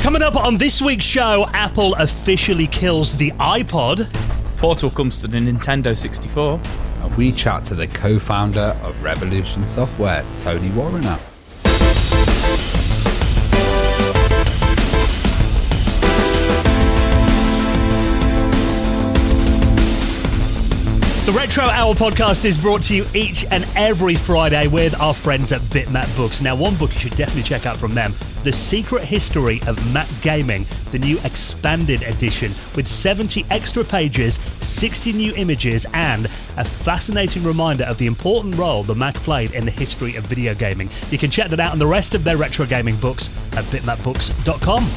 Coming up on this week's show, Apple officially kills the iPod. Portal comes to the Nintendo 64. And we chat to the co-founder of Revolution Software, Tony Warriner. The Retro Hour podcast is brought to you each and every Friday with our friends at Bitmap Books. Now, one book you should definitely check out from them, The Secret History of Mac Gaming, the new expanded edition with 70 extra pages, 60 new images, and a fascinating reminder of the important role the Mac played in the history of video gaming. You can check that out and the rest of their retro gaming books at bitmapbooks.com.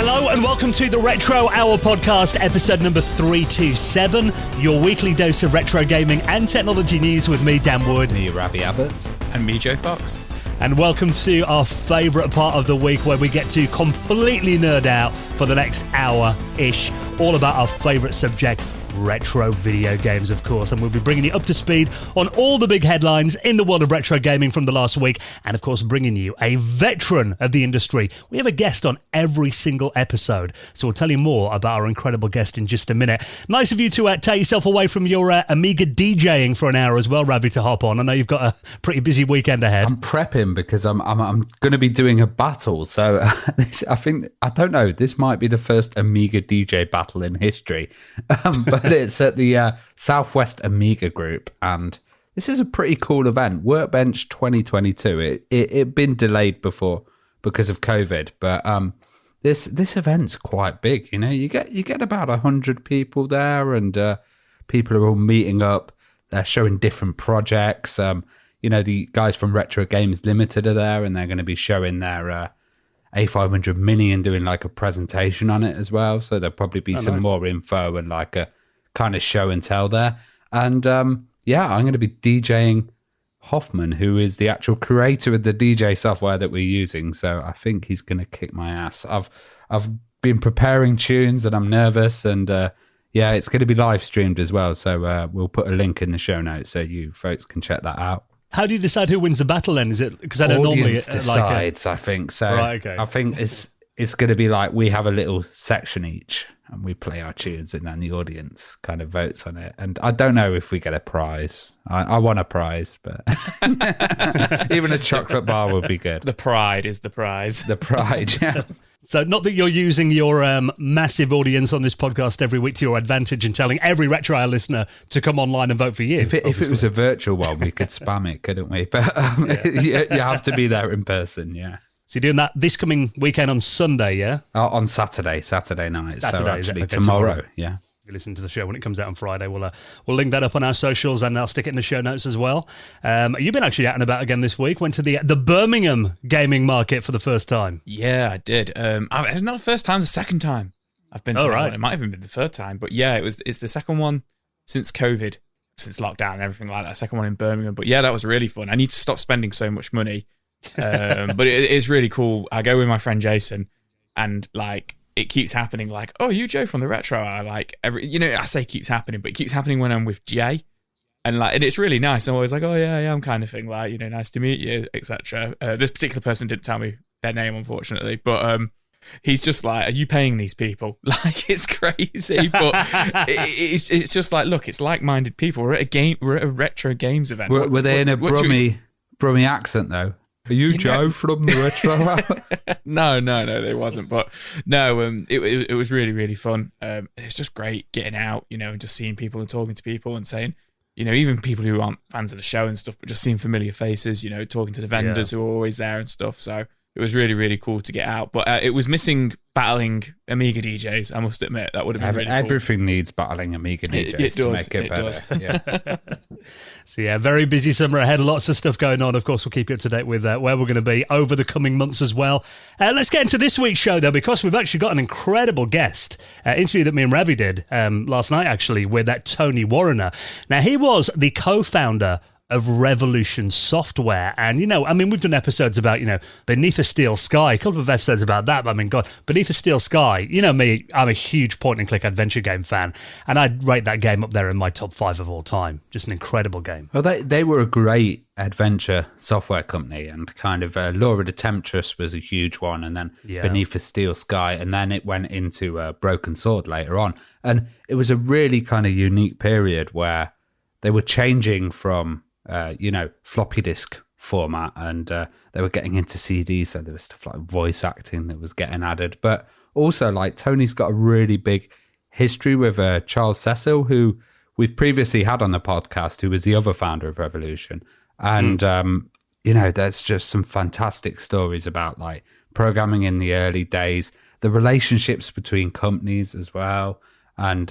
Hello and welcome to the Retro Hour podcast, episode number 327, your weekly dose of retro gaming and technology news with me, Dan Wood. Me, Ravi Abbott. And me, Joe Fox. And welcome to our favourite part of the week where we get to completely nerd out for the next hour-ish, all about our favourite subject, retro video games, of course, and we'll be bringing you up to speed on all the big headlines in the world of retro gaming from the last week, and of course bringing you a veteran of the industry. We have a guest on every single episode, so we'll tell you more about our incredible guest in just a minute. Nice of you to take yourself away from your Amiga DJing for an hour as well, Ravi, to hop on. I know you've got a pretty busy weekend ahead. I'm prepping because I'm going to be doing a battle, so I don't know, this might be the first Amiga DJ battle in history, but it's at the Southwest Amiga Group, and this is a pretty cool event. Workbench 2022. It been delayed before because of COVID, but this event's quite big. You know, you get about 100 people there, and people are all meeting up. They're showing different projects. You know, the guys from Retro Games Limited are there, and they're going to be showing their A500 Mini and doing like a presentation on it as well. So there'll probably be some more info and like a kind of show and tell there. And I'm going to be DJing Hoffman, who is the actual creator of the DJ software that we're using. So I think he's going to kick my ass. I've been preparing tunes and I'm nervous, and it's going to be live streamed as well. So we'll put a link in the show notes so you folks can check that out. How do you decide who wins the battle then? Is it because I don't normally decides? I think so. Right, okay. I think it's going to be like we have a little section each, and we play our tunes, and then the audience kind of votes on it. And I don't know if we get a prize. I want a prize, but even a chocolate bar would be good. The pride is the prize. The pride, yeah. So not that you're using your massive audience on this podcast every week to your advantage and telling every Retro Hour listener to come online and vote for you. If it was a virtual one, we could spam it, couldn't we? But you have to be there in person, yeah. So you're doing that this coming weekend on Sunday, yeah? On Saturday night. Saturday, so actually okay, tomorrow, yeah. If you listen to the show when it comes out on Friday, we'll link that up on our socials, and I'll stick it in the show notes as well. You've been actually out and about again this week. Went to the Birmingham gaming market for the first time. Yeah, I did. It's not the first time, the second time I've been to that one. It might have even been the third time, but yeah, it's the second one since COVID, since lockdown and everything like that. Second one in Birmingham, but yeah, that was really fun. I need to stop spending so much money. But it is really cool. I go with my friend Jason, and like it keeps happening. Like, oh, you Joe from the Retro Hour. Like I say keeps happening, but it keeps happening when I'm with Jay, and it's really nice. I'm always like, oh yeah, I'm kind of thing. Like, nice to meet you, etc. This particular person didn't tell me their name, unfortunately, but he's just like, are you paying these people? Like, it's crazy, but it's just like, look, it's like-minded people. We're at a retro games event. Were they in a Brummy accent though? Are you Joe from the Retro Hour? No, there wasn't. But no, it was really, really fun. It's just great getting out, and just seeing people and talking to people and saying, even people who aren't fans of the show and stuff, but just seeing familiar faces, talking to the vendors who are always there and stuff. So it was really, really cool to get out. But it was missing battling Amiga DJs, I must admit. That would have been really cool. Everything needs battling Amiga DJs to make it better. Yeah. So yeah, very busy summer ahead. Lots of stuff going on. Of course, we'll keep you up to date with where we're going to be over the coming months as well. Let's get into this week's show, though, because we've actually got an incredible guest. Interview that me and Ravi did last night, actually, with that Tony Warriner. Now, he was the co-founder of Revolution Software. And, we've done episodes about, Beneath a Steel Sky, a couple of episodes about that. But God, Beneath a Steel Sky, me, I'm a huge point-and-click adventure game fan. And I'd rate that game up there in my top 5 of all time. Just an incredible game. Well, they were a great adventure software company, and kind of Laura the Temptress was a huge one, and then Beneath a Steel Sky, and then it went into Broken Sword later on. And it was a really kind of unique period where they were changing from floppy disk format, and they were getting into CDs, so there was stuff like voice acting that was getting added. But also, like, Tony's got a really big history with Charles Cecil, who we've previously had on the podcast, who was the other founder of Revolution. And, there's just some fantastic stories about, like, programming in the early days, the relationships between companies as well, and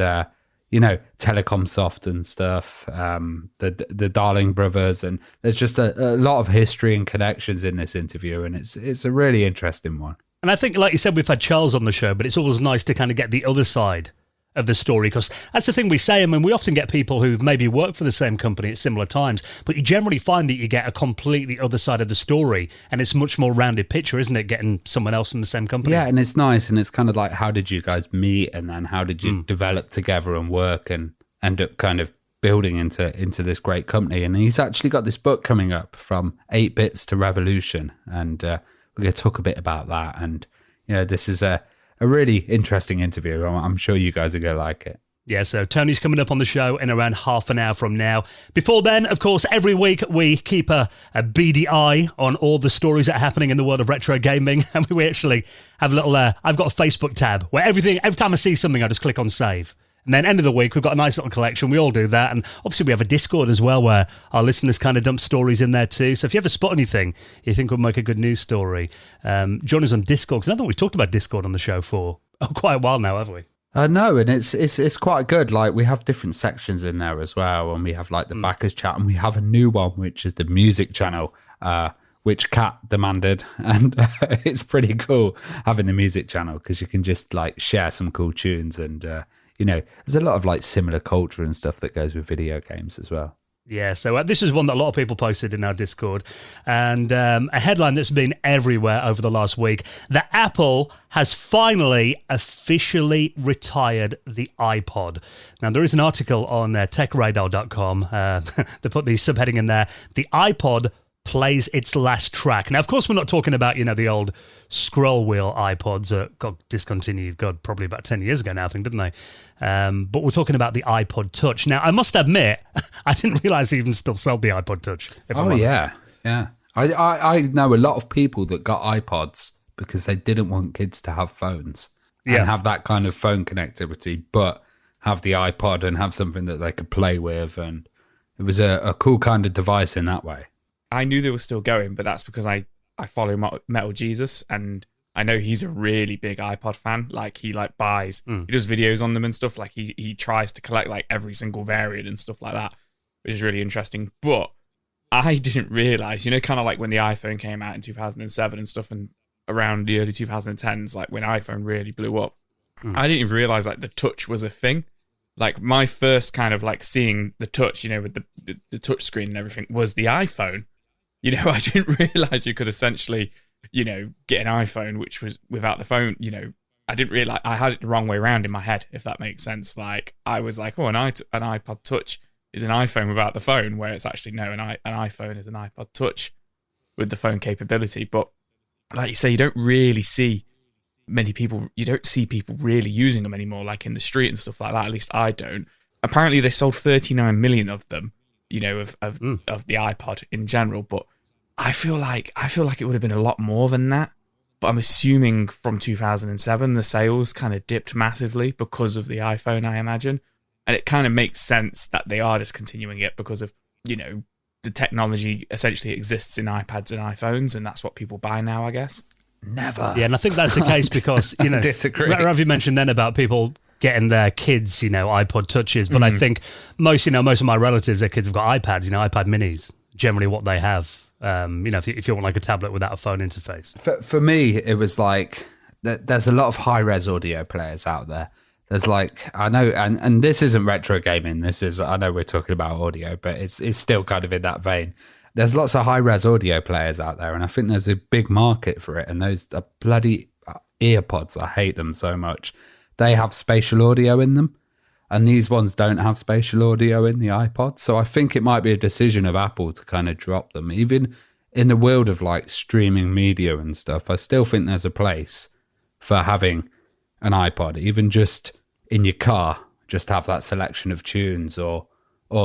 Telecomsoft and stuff, the Darling brothers, and there's just a lot of history and connections in this interview, and it's a really interesting one. And I think, like you said, we've had Charles on the show, but it's always nice to kind of get the other side of the story, because that's the thing we say. We often get people who've maybe worked for the same company at similar times, but you generally find that you get a completely other side of the story, and it's much more rounded picture, isn't it, getting someone else from the same company? Yeah, and it's nice, and it's kind of like, how did you guys meet, and then how did you develop together and work and end up kind of building into this great company? And he's actually got this book coming up, From 8 Bits to Revolution, and we're going to talk a bit about that. And this is a really interesting interview. I'm sure you guys are going to like it. Yeah, so Tony's coming up on the show in around half an hour from now. Before then, of course, every week we keep a beady eye on all the stories that are happening in the world of retro gaming. And we actually have a little, I've got a Facebook tab where every time I see something, I just click on save. And then end of the week, we've got a nice little collection. We all do that. And obviously we have a Discord as well where our listeners kind of dump stories in there too. So if you ever spot anything you think would make a good news story, join us on Discord. Because I don't think we've talked about Discord on the show for quite a while now, have we? No, and it's quite good. Like, we have different sections in there as well. And we have like the backers chat, and we have a new one, which is the music channel, which Kat demanded. And it's pretty cool having the music channel, because you can just like share some cool tunes, and there's a lot of like similar culture and stuff that goes with video games as well. Yeah, so this is one that a lot of people posted in our Discord, and a headline that's been everywhere over the last week, that Apple has finally officially retired the iPod. Now, there is an article on techradar.com, they put the subheading in there, the iPod plays its last track. Now, of course, we're not talking about, the old scroll wheel iPods that got discontinued, probably about 10 years ago now, I think, didn't they? But we're talking about the iPod Touch. Now, I must admit, I didn't realise they even still sold the iPod Touch. Yeah. I know a lot of people that got iPods because they didn't want kids to have phones and have that kind of phone connectivity, but have the iPod and have something that they could play with. And it was a cool kind of device in that way. I knew they were still going, but that's because I follow Metal Jesus, and I know he's a really big iPod fan. Like, he buys, he does videos on them and stuff. Like, he tries to collect like every single variant and stuff like that, which is really interesting. But I didn't realize, kind of like when the iPhone came out in 2007 and stuff, and around the early 2010s, like when iPhone really blew up, I didn't even realize like the touch was a thing. Like, my first kind of like seeing the touch, with the touch screen and everything, was the iPhone. I didn't realize you could essentially, get an iPhone, which was without the phone. I didn't realize, I had it the wrong way around in my head, if that makes sense. Like, I was like, an iPod Touch is an iPhone without the phone, where it's actually, no, an iPhone is an iPod Touch with the phone capability. But like you say, you don't really see many people, you don't see people really using them anymore, like in the street and stuff like that. At least I don't. Apparently they sold 39 million of them, of the iPod in general, but I feel like it would have been a lot more than that. But I'm assuming from 2007 the sales kind of dipped massively because of the iPhone, I imagine. And it kind of makes sense that they are discontinuing it because of, the technology essentially exists in iPads and iPhones, and that's what people buy now, I guess. Never. Yeah, and I think that's the case because, disagree. Ravi mentioned then about people getting their kids, iPod Touches. But I think most of my relatives, their kids have got iPads, iPad minis, generally what they have. If you want like a tablet without a phone interface. For me, it was like, there's a lot of high-res audio players out there there's like, I know, and this isn't retro gaming. This is, I know we're talking about audio, but it's still kind of in that vein. There's lots of high-res audio players out there, and I think there's a big market for it. And those are bloody earpods, I hate them so much. They have spatial audio in them, and these ones don't have spatial audio in the iPod. So I think it might be a decision of Apple to kind of drop them. Even in the world of like streaming media and stuff, I still think there's a place for having an iPod, even just in your car, just have that selection of tunes, or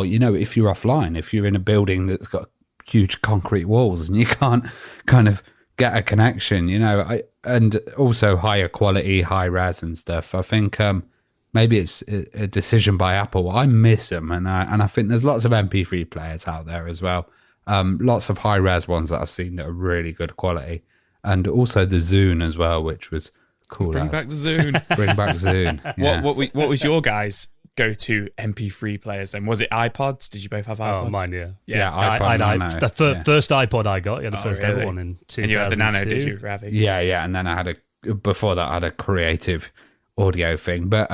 you know, if you're offline, if you're in a building that's got huge concrete walls and you can't kind of get a connection, you know, and also higher quality, high res and stuff. I think maybe it's a decision by Apple. I miss them, and I think there's lots of MP3 players out there as well. Lots of high res ones that I've seen that are really good quality, and also the Zune as well, which was cool. Bring back the Zune. Bring back Zune. Yeah. What was your guys' go-to MP3 players then? Was it iPods? Did you both have iPods? Oh, mine, yeah. iPod Nano. The first iPod I got, the first really? ever one in 2002. And you had the Nano, did you, Ravi? Yeah, and then I had before that I had a creative audio thing. But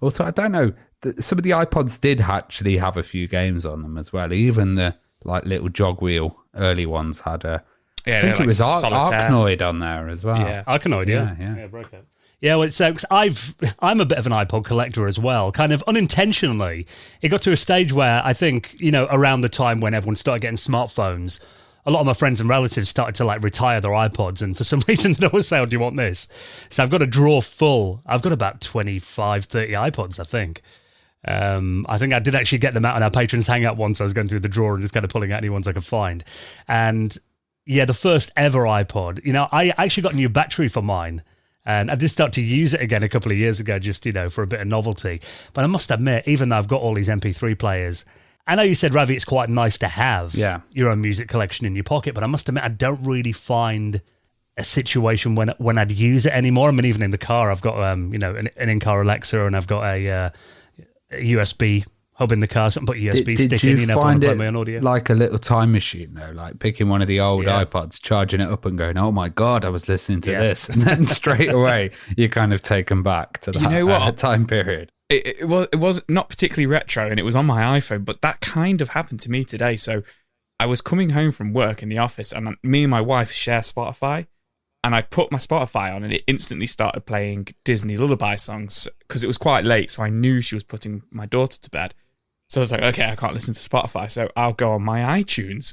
also, I don't know, some of the iPods did actually have a few games on them as well. Even the like little jog wheel early ones had I think it was Arkanoid on there as well. Yeah, Arkanoid, yeah, broke it. Yeah, well, because I'm a bit of an iPod collector as well, kind of unintentionally. It got to a stage where I think, around the time when everyone started getting smartphones, a lot of my friends and relatives started to like retire their iPods, and for some reason they always say, "Oh, do you want this?" So I've got a drawer full. I've got about 25, 30 iPods, I think. I think I did actually get them out on our patrons hangout once. I was going through the drawer and just kind of pulling out any ones I could find. And yeah, the first ever iPod, I actually got a new battery for mine. And I did start to use it again a couple of years ago, just, for a bit of novelty. But I must admit, even though I've got all these MP3 players, I know you said, Ravi, it's quite nice to have your own music collection in your pocket, but I must admit, I don't really find a situation when I'd use it anymore. I mean, even in the car, I've got, an in-car Alexa, and I've got a USB hub in the car, so I can put a USB stick in, if I want to play my own audio. Like a little time machine, though, like picking one of the old iPods, charging it up and going, "Oh my God, I was listening to this." And then straight away, you're kind of taken back to that time period. It was not particularly retro, and it was on my iPhone, but that kind of happened to me today. So I was coming home from work in the office, and me and my wife share Spotify, and I put my Spotify on, and it instantly started playing Disney lullaby songs because it was quite late, so I knew she was putting my daughter to bed. So I was like, okay, I can't listen to Spotify, so I'll go on my iTunes.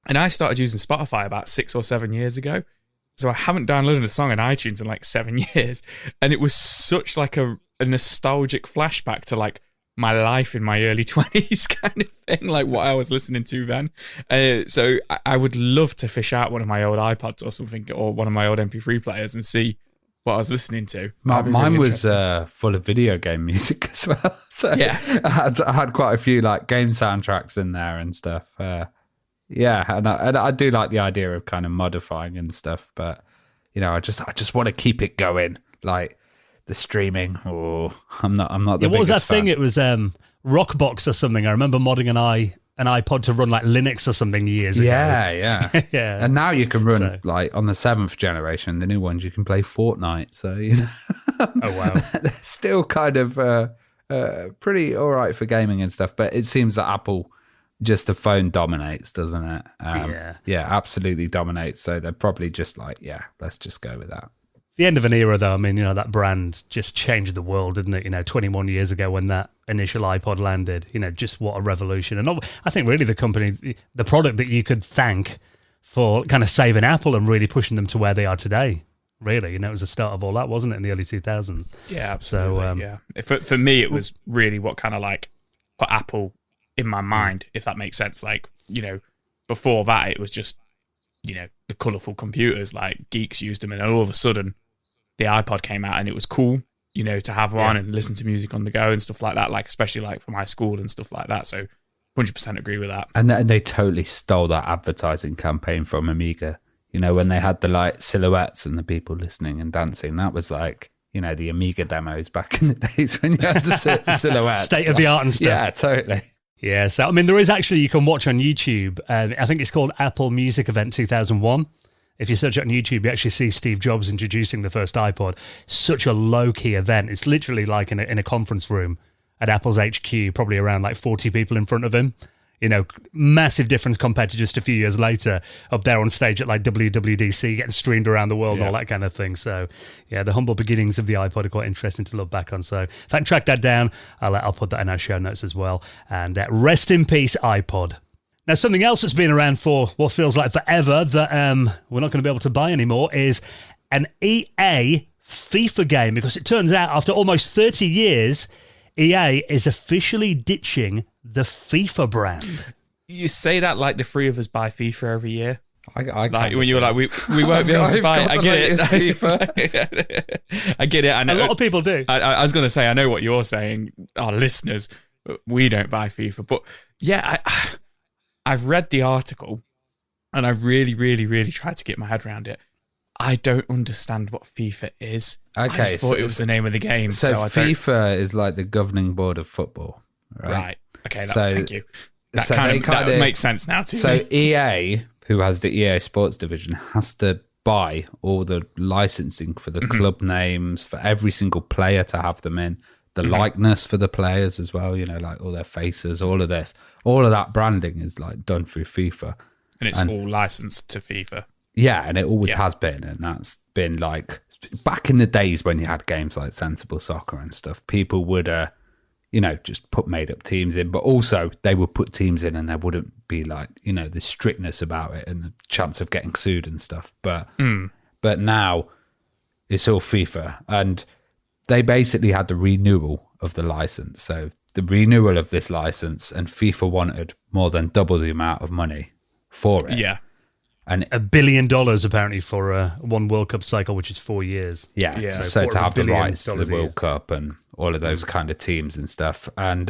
And I started using Spotify about 6 or 7 years ago. So I haven't downloaded a song on iTunes in like 7 years. And it was such like a nostalgic flashback to like my life in my early 20s kind of thing, like what I was listening to then. So I would love to fish out one of my old iPods or something, or one of my old MP3 players, and see what I was listening to. Mine was full of video game music as well. So yeah, I had quite a few like game soundtracks in there and stuff. And I do like the idea of kind of modifying and stuff, but I just want to keep it going, like the streaming. I'm not the what was that fan. thing? It was Rockbox or something. I remember modding an iPod to run like Linux or something years ago. Yeah. Yeah. And now you can run like on the 7th generation, the new ones, you can play Fortnite. So, Oh, wow. They're still kind of pretty all right for gaming and stuff. But it seems that Apple, just the phone dominates, doesn't it? Yeah, absolutely dominates. So they're probably just like, let's just go with that. The end of an era, though. I mean, that brand just changed the world, didn't it? 21 years ago when that initial iPod landed, just what a revolution. And I think really the company, the product that you could thank for kind of saving Apple and really pushing them to where they are today. Really, it was the start of all that, wasn't it, in the early 2000s? Yeah, absolutely. For me, it was really what kind of like put Apple in my mind, if that makes sense. Like, before that, it was just, the colourful computers, like geeks used them, and all of a sudden, the iPod came out, and it was cool, to have one and listen to music on the go and stuff like that, like especially like for my school and stuff like that. So 100% agree with that. And they totally stole that advertising campaign from Amiga. When they had the like silhouettes and the people listening and dancing, that was like, the Amiga demos back in the days when you had the silhouettes. State of the art and stuff. Yeah, totally. Yeah, so I mean, there is actually, you can watch on YouTube, I think it's called Apple Music Event 2001. If you search it on YouTube, you actually see Steve Jobs introducing the first iPod. Such a low-key event. It's literally like in a conference room at Apple's HQ, probably around like 40 people in front of him. You know, massive difference compared to just a few years later up there on stage at like WWDC, getting streamed around the world and all that kind of thing. So, yeah, the humble beginnings of the iPod are quite interesting to look back on. So if I can track that down, I'll put that in our show notes as well. And rest in peace, iPod. Now, something else that's been around for what feels like forever that we're not going to be able to buy anymore is an EA FIFA game, because it turns out after almost 30 years, EA is officially ditching the FIFA brand. You say that like the three of us buy FIFA every year. I like when you were like, we won't be able to buy it. I get it. FIFA. I get it. I know. A lot of people do. I was going to say, I know what you're saying, our listeners, we don't buy FIFA. But yeah, I've read the article and I really, really, really tried to get my head around it. I don't understand what FIFA is. Okay, I just thought it was the name of the game. So FIFA is like the governing board of football, right? Okay, thank you. That makes sense now too. So EA, who has the EA Sports division, has to buy all the licensing for the club names, for every single player to have them in, the likeness for the players as well, you know, like all their faces, all of this. All of that branding is like done through FIFA. And it's all licensed to FIFA. Yeah, and it always has been. And that's been like, back in the days when you had games like Sensible Soccer and stuff, people would, just put made up teams in, but also they would put teams in and there wouldn't be like, the strictness about it and the chance of getting sued and stuff. But now it's all FIFA. And they basically had the renewal of the license. So the renewal of this license, and FIFA wanted more than double the amount of money for it. Yeah. And $1 billion apparently for one World Cup cycle, which is 4 years. Yeah. So to have the rights to the World Cup and all of those kind of teams and stuff. And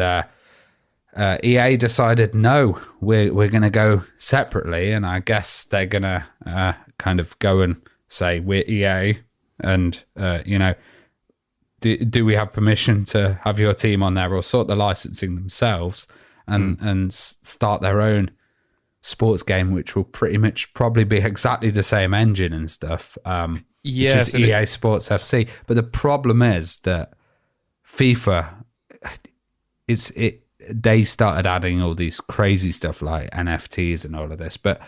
EA decided, no, we're going to go separately. And I guess they're going to kind of go and say, we're EA. And, do we have permission to have your team on there, or sort the licensing themselves and start their own sports game, which will pretty much probably be exactly the same engine and stuff. Which is EA Sports FC. But the problem is that FIFA, they started adding all these crazy stuff like NFTs and all of this. But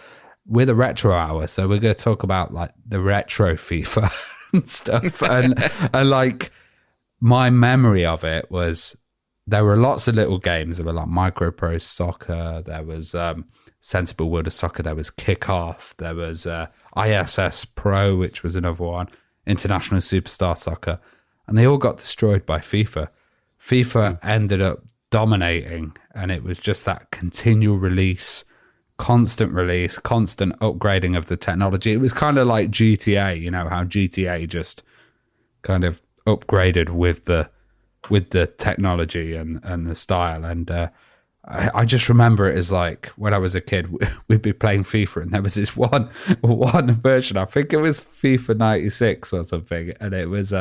we're the retro hour, so we're going to talk about like the retro FIFA and stuff. and like my memory of it was there were lots of little games. There were like Micro Pro Soccer. There was Sensible World of Soccer. There was Kickoff. There was ISS Pro, which was another one. International Superstar Soccer. And they all got destroyed by FIFA. FIFA ended up dominating, and it was just that continual release, constant upgrading of the technology. It was kind of like GTA, how GTA just kind of upgraded with the technology and the style. And I just remember it as like when I was a kid, we'd be playing FIFA and there was this one version, I think it was FIFA 96 or something, and it was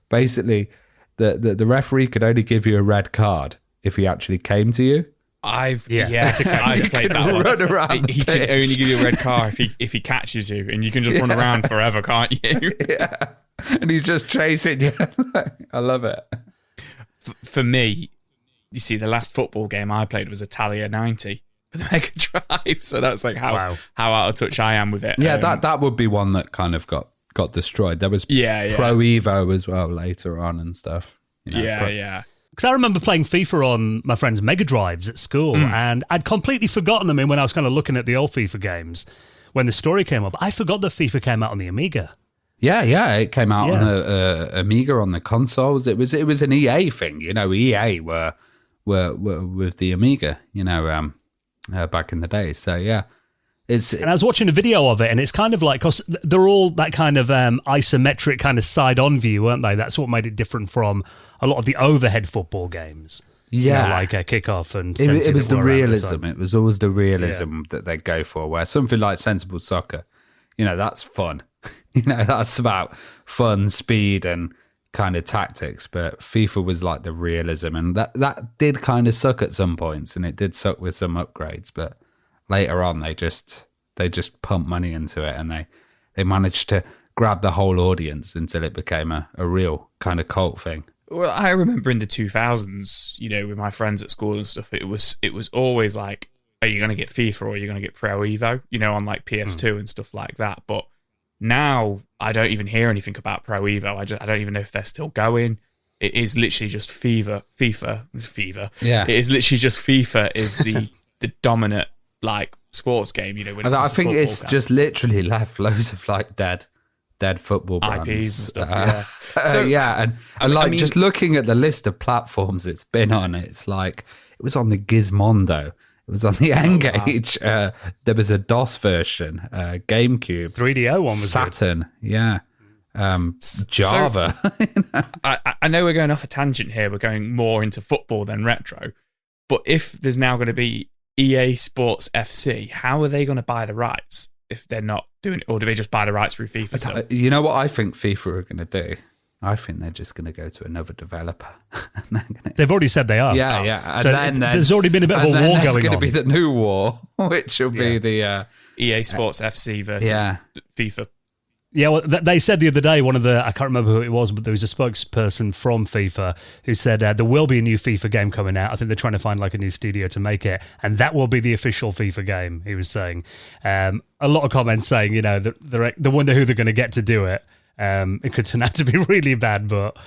basically the referee could only give you a red card if he actually came to you. I've played that one. He can only give you a red card if he catches you, and you can just run around forever, can't you? Yeah, and he's just chasing you. I love it. For me, you see, the last football game I played was Italia 90 for the Mega Drive, so that's like how out of touch I am with it. Yeah, that would be one that kind of got destroyed. There was Pro Evo as well later on and stuff. Yeah. Because I remember playing FIFA on my friends' Mega Drives at school, and I'd completely forgotten them when I was kind of looking at the old FIFA games when the story came up. I forgot that FIFA came out on the Amiga. Yeah, it came out on a Amiga on the consoles. It was an EA thing, EA were with the Amiga, back in the day. So yeah, and I was watching a video of it, and it's kind of like, because they're all that kind of isometric kind of side-on view, weren't they? That's what made it different from a lot of the overhead football games. Yeah, like a Kickoff and it was the realism. It was always the realism that they go for. Where something like Sensible Soccer, that's fun. That's about fun, speed, and kind of tactics. But FIFA was like the realism, and that did kind of suck at some points, and it did suck with some upgrades. But later on, they just pumped money into it, and they managed to grab the whole audience until it became a real kind of cult thing. Well, I remember in the 2000s, with my friends at school and stuff, it was always like, are you going to get FIFA or are you going to get Pro Evo, on like PS2 and stuff like that. But now I don't even hear anything about Pro Evo. I don't even know if they're still going. It is literally just FIFA. Yeah. It is literally just FIFA is the dominant like sports game, I think it's just literally left loads of like dead football brands. IPs and stuff, and just looking at the list of platforms it's been on, it's like it was on the Gizmondo, it was on the N-Gage, wow. There was a DOS version, GameCube, 3DO one was Saturn, yeah. Java. So, I know we're going off a tangent here. We're going more into football than retro. But if there's now going to be EA Sports FC, how are they going to buy the rights if they're not doing it? Or do they just buy the rights through FIFA still? You know what I think FIFA are going to do? I think they're just going to go to another developer. They've already said they are. Yeah. And so there's already been a bit of a war going on. It's going to be the new war, which will be the... EA Sports FC versus FIFA. Yeah, well, they said the other day, I can't remember who it was, but there was a spokesperson from FIFA who said there will be a new FIFA game coming out. I think they're trying to find like a new studio to make it, and that will be the official FIFA game, he was saying. A lot of comments saying, they wonder who they're going to get to do it. It could turn out to be really bad, but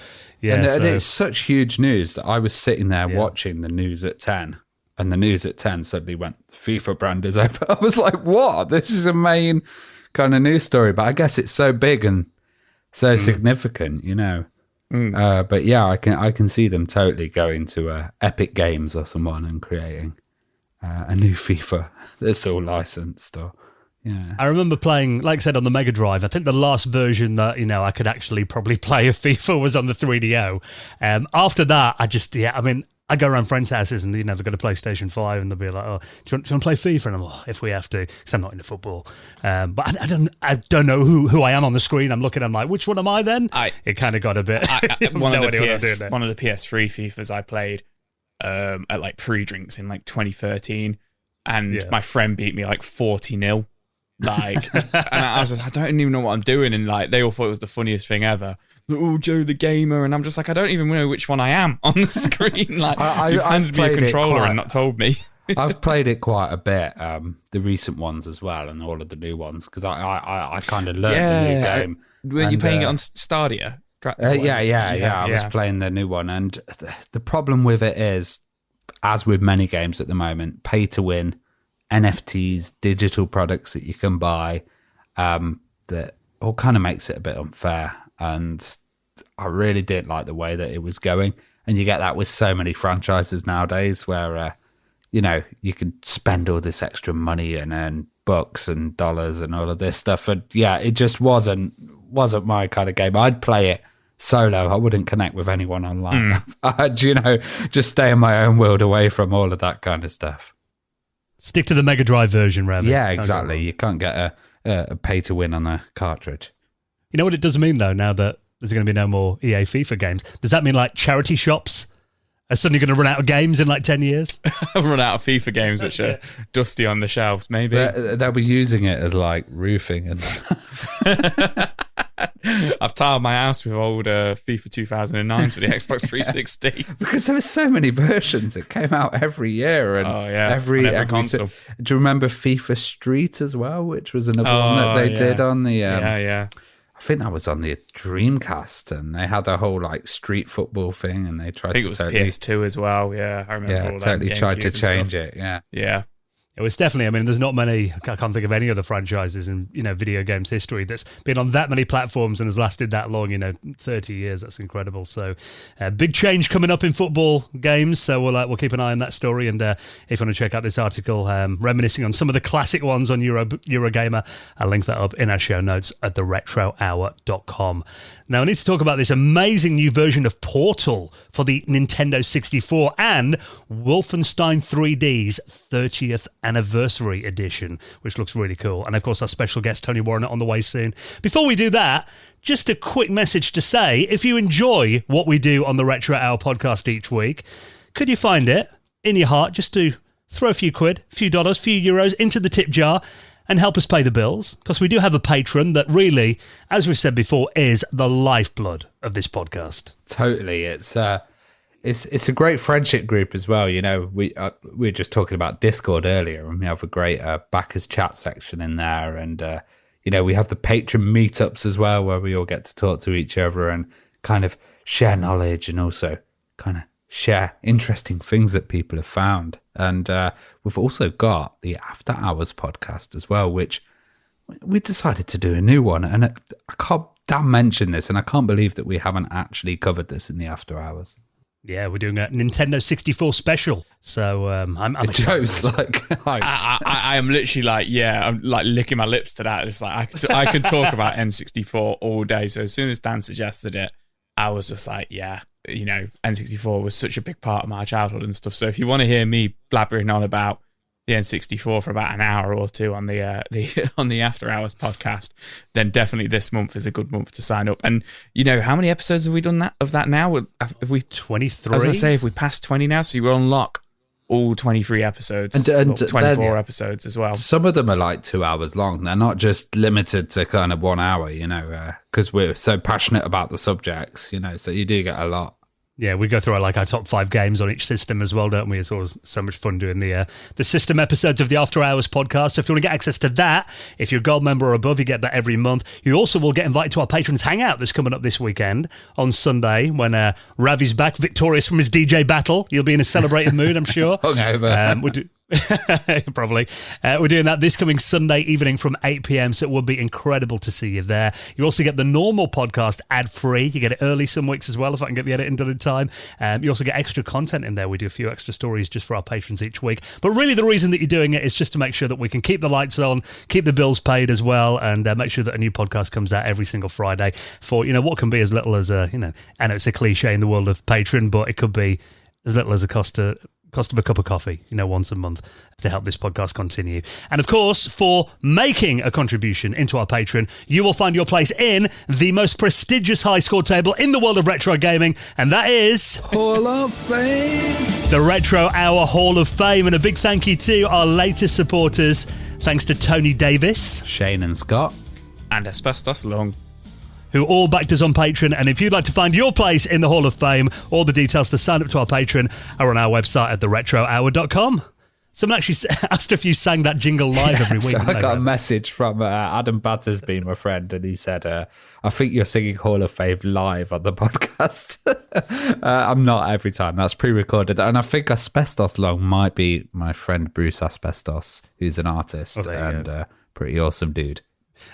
yeah. And it's such huge news that I was sitting there watching the news at 10, and the news at 10 suddenly went, FIFA brand is over. I was like, what? This is a main... kind of news story, but I guess it's so big and so significant, But yeah, I can see them totally going to Epic Games or someone and creating a new FIFA that's all licensed. Or I remember playing, like I said, on the Mega Drive. I think the last version that I could actually probably play of FIFA was on the 3DO. After that, I go around friends' houses and, they've got a PlayStation 5 and they'll be like, oh, do you want to play FIFA? And I'm like, if we have to, because I'm not into football. But I don't know who I am on the screen. I'm looking, I'm like, which one am I then? It kind of got a bit... one of the PS3 FIFAs I played at like pre-drinks in like 2013, and my friend beat me like 40-0. Like, and I was just, I don't even know what I'm doing. And like, they all thought it was the funniest thing ever. Oh, Joe the gamer, and I'm just like, I don't even know which one I am on the screen. Like, you've handed me a controller and not told me. I've played it quite a bit, the recent ones as well, and all of the new ones, because I kind of learned the new game. Were you playing it on Stadia? I was playing the new one, and the problem with it is, as with many games at the moment, pay to win, NFTs, digital products that you can buy, that all kind of makes it a bit unfair. And I really didn't like the way that it was going. And you get that with so many franchises nowadays where, you can spend all this extra money and earn bucks and dollars and all of this stuff. And it just wasn't my kind of game. I'd play it solo. I wouldn't connect with anyone online. I'd, just stay in my own world away from all of that kind of stuff. Stick to the Mega Drive version, rather. Yeah, exactly. You can't get a pay to win on a cartridge. You know what it does mean, though, now that there's going to be no more EA FIFA games? Does that mean, like, charity shops are suddenly going to run out of games in, like, 10 years? Run out of FIFA games which are dusty on the shelves, maybe. They'll be using it as, like, roofing and stuff. I've tiled my house with old FIFA 2009 for the Xbox 360. Because there were so many versions. It came out every year. And every console. Do you remember FIFA Street as well, which was another one that they did on the... I think that was on the Dreamcast, and they had a whole like street football thing, and they tried to... I think it was PS2 as well, I remember all that. Yeah, totally tried to change it, Yeah. It was definitely, there's not many, I can't think of any other franchises in, video games history that's been on that many platforms and has lasted that long, 30 years. That's incredible. So big change coming up in football games. So we'll keep an eye on that story. And if you want to check out this article, reminiscing on some of the classic ones on Eurogamer, I'll link that up in our show notes at theretrohour.com. Now, I need to talk about this amazing new version of Portal for the Nintendo 64 and Wolfenstein 3D's 30th Anniversary Edition, which looks really cool. And, of course, our special guest, Tony Warriner, on the way soon. Before we do that, just a quick message to say, if you enjoy what we do on the Retro Hour podcast each week, could you find it in your heart just to throw a few quid, a few dollars, a few euros into the tip jar and help us pay the bills, because we do have a patron that really, as we've said before, is the lifeblood of this podcast. Totally. It's a great friendship group as well. You know, we were just talking about Discord earlier, and we have a great backers chat section in there. And, you know, we have the patron meetups as well, where we all get to talk to each other and kind of share knowledge and also kind of share interesting things that people have found. And we've also got the After Hours podcast as well, which we decided to do a new one. And I can't Dan mention this, and I can't believe that we haven't actually covered this in the After Hours. Yeah, we're doing a Nintendo 64 special. So I'm Joe's like, I am literally like, I'm like licking my lips to that. It's like I could talk about N64 all day. So as soon as Dan suggested it, I was just like, yeah, you know, N64 was such a big part of my childhood and stuff. So if you want to hear me blabbering on about the N64 for about an hour or two on the on the After Hours podcast, then definitely this month is a good month to sign up. And you know, how many episodes have we done of that now? Have we 23? I was going to say, if we passed 20 now, so you will unlock all 23 episodes and 24 episodes as well. Some of them are like 2 hours long. They're not just limited to kind of 1 hour, you know, because we're so passionate about the subjects, you know, so you do get a lot. Yeah, we go through our top 5 games on each system as well, don't we? It's always so much fun doing the system episodes of the After Hours podcast. So if you want to get access to that, if you're a gold member or above, you get that every month. You also will get invited to our Patrons Hangout that's coming up this weekend on Sunday when Ravi's back, victorious from his DJ battle. You'll be in a celebrated mood, I'm sure. Hungover. Probably. We're doing that this coming Sunday evening from 8 p.m, so it would be incredible to see you there. You also get the normal podcast ad-free. You get it early some weeks as well, if I can get the editing done in time. You also get extra content in there. We do a few extra stories just for our patrons each week. But really the reason that you're doing it is just to make sure that we can keep the lights on, keep the bills paid as well, and make sure that a new podcast comes out every single Friday for, you know, what can be as little as I know it's a cliche in the world of Patreon, but it could be as little as a cost of a cup of coffee, you know, once a month to help this podcast continue. And of course, for making a contribution into our Patreon, you will find your place in the most prestigious high score table in the world of retro gaming, and that is Hall of Fame, the Retro Hour Hall of Fame. And a big thank you to our latest supporters. Thanks to Tony Davis, Shane and Scott, and Asbestos Lung, who all backed us on Patreon. And if you'd like to find your place in the Hall of Fame, all the details to sign up to our Patreon are on our website at theretrohour.com. Someone actually asked if you sang that jingle live every week. So I got a message from Adam Battersby, my friend, and he said, I think you're singing Hall of Fame live on the podcast. I'm not every time. That's pre-recorded. And I think Asbestos Lung might be my friend Bruce Asbestos, who's an artist and pretty awesome dude.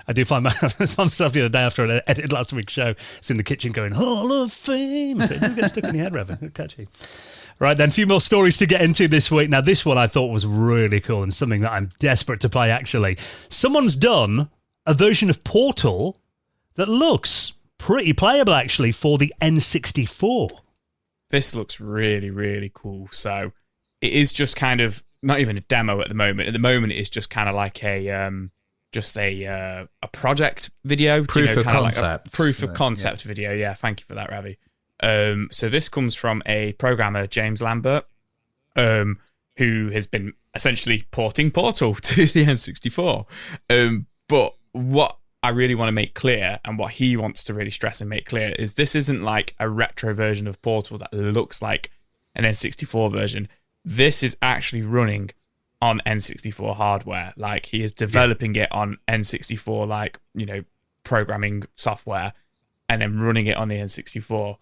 I do find myself the other day after I edited last week's show, it's in the kitchen going, Hall of Fame. So it does get stuck in your head, Revan. Catchy. Right, then, a few more stories to get into this week. Now, this one I thought was really cool and something that I'm desperate to play, actually. Someone's done a version of Portal that looks pretty playable, actually, for the N64. This looks really, really cool. So it is just kind of, not even a demo at the moment. At the moment, it's just kind of like a project video, proof of concept, like proof of concept video. Yeah, thank you for that, Ravi. So this comes from a programmer, James Lambert, who has been essentially porting Portal to the N64. But what I really want to make clear, and what he wants to really stress and make clear, is this isn't like a retro version of Portal that looks like an N64 version. This is actually running on N64 hardware. Like, he is developing it on N64, like, you know, programming software, and then running it on the N64.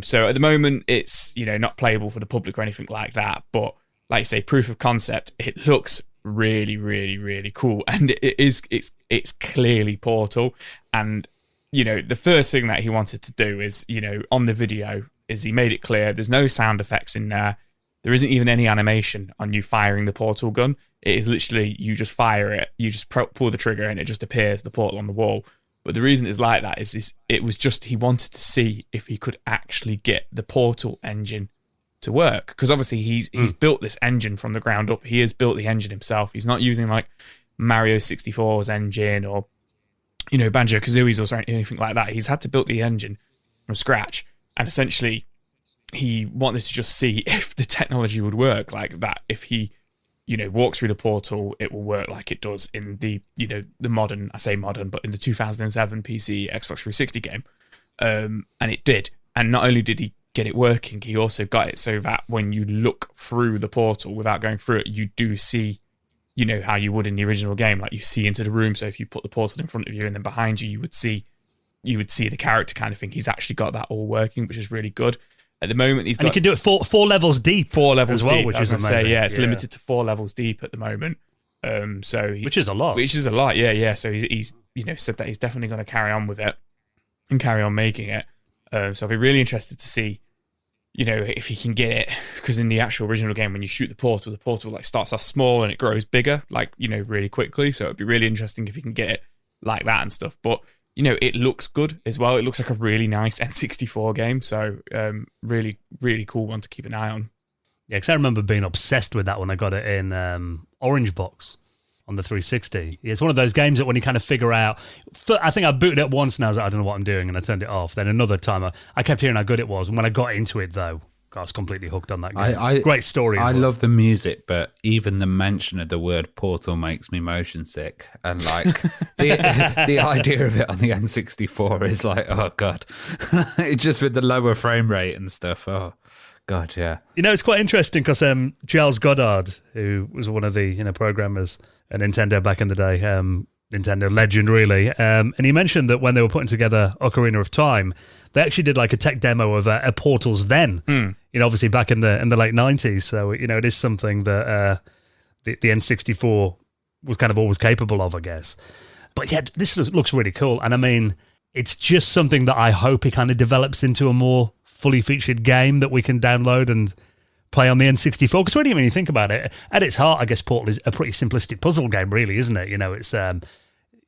So at the moment, it's, you know, not playable for the public or anything like that. But like I say, proof of concept, it looks really, really, really cool, and it's clearly Portal. And you know, the first thing that he wanted to do is, you know, on the video, is he made it clear there's no sound effects in there. There isn't even any animation on you firing the portal gun. It is literally, you just fire it, you just pull the trigger, and it just appears the portal on the wall. But the reason it's like that is it was just, he wanted to see if he could actually get the Portal engine to work. Because obviously he's built this engine from the ground up. He has built the engine himself. He's not using like Mario 64's engine or, you know, Banjo-Kazooie's or anything like that. He's had to build the engine from scratch. And essentially, he wanted to just see if the technology would work like that, if he walks through the portal, it will work like it does in the modern, I say modern, but in the 2007 PC Xbox 360 game. And it did. And not only did he get it working, he also got it so that when you look through the portal without going through it, you do see, how you would in the original game, like you see into the room. So if you put the portal in front of you and then behind you, you would see the character kind of thing. He's actually got that all working, which is really good. At the moment, he's got... And you can do it four levels deep. 4 levels as well, deep, which is amazing. It's limited to 4 levels deep at the moment. Which is a lot. Yeah. So he's said that he's definitely going to carry on with it and carry on making it. So I'll be really interested to see, if he can get it, because in the actual original game, when you shoot the portal like starts off small and it grows bigger, like, really quickly. So it'd be really interesting if he can get it like that and stuff. But it looks good as well. It looks like a really nice N64 game. So really, really cool one to keep an eye on. Yeah, because I remember being obsessed with that when I got it in Orange Box on the 360. It's one of those games that when you kind of figure out... I think I booted it once and I was like, I don't know what I'm doing, and I turned it off. Then another time, I kept hearing how good it was. And when I got into it, though, I was completely hooked on that game. Great story. I love the music, but even the mention of the word portal makes me motion sick. And like the idea of it on the N64 is like, oh God. Just with the lower frame rate and stuff. Oh God, yeah. It's quite interesting because Giles Goddard, who was one of the programmers at Nintendo back in the day, Nintendo legend really, and he mentioned that when they were putting together Ocarina of Time, they actually did like a tech demo of Portals then, obviously back in the late 90s. So it is something that the N64 was kind of always capable of, I guess. But yeah, this looks really cool, and I mean, it's just something that I hope it kind of develops into a more fully featured game that we can download and play on the N64. Because when you think about it, at its heart, I guess Portal is a pretty simplistic puzzle game, really, isn't it? It's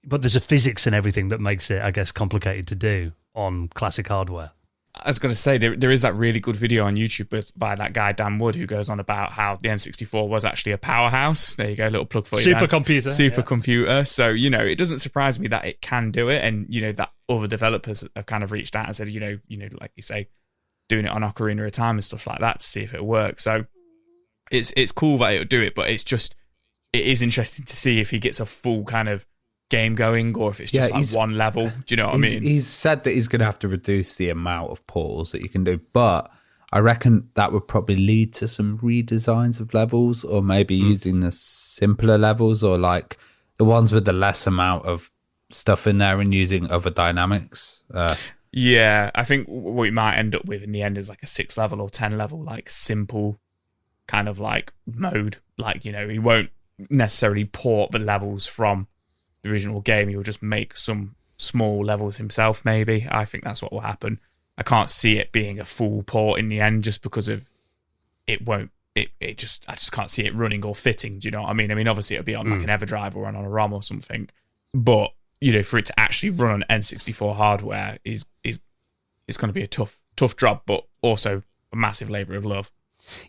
but there's a physics and everything that makes it, I guess, complicated to do on classic hardware. I was going to say, there is that really good video on YouTube by that guy, Dan Wood, who goes on about how the N64 was actually a powerhouse. There you go, a little plug for you. Supercomputer. So, it doesn't surprise me that it can do it. And, that other developers have kind of reached out and said, like you say, doing it on Ocarina of Time and stuff like that to see if it works. So it's cool that it'll do it, but it is interesting to see if he gets a full kind of game going or if it's just one level. Do you know what I mean? He's said that he's going to have to reduce the amount of portals that you can do, but I reckon that would probably lead to some redesigns of levels, or maybe using the simpler levels, or like the ones with the less amount of stuff in there and using other dynamics. Yeah, I think what we might end up with in the end is like a 6 level or 10 level, like simple kind of like mode. Like, he won't necessarily port the levels from the original game. He'll just make some small levels himself, maybe. I think that's what will happen. I can't see it being a full port in the end just because of I just can't see it running or fitting. Do you know what I mean? I mean, obviously it'll be on like an EverDrive or on a ROM or something, but for it to actually run on N64 hardware is going to be a tough job, but also a massive labour of love.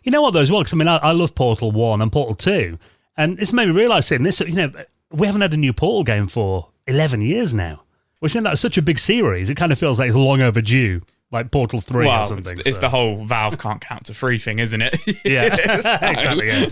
You know what, though, as well? Because, I mean, I love Portal 1 and Portal 2, and it's made me realise saying this, we haven't had a new Portal game for 11 years now, which that's such a big series. It kind of feels like it's long overdue, like Portal 3 or something. It's the whole Valve can't count to 3 thing, isn't it? Yeah, exactly. Yeah,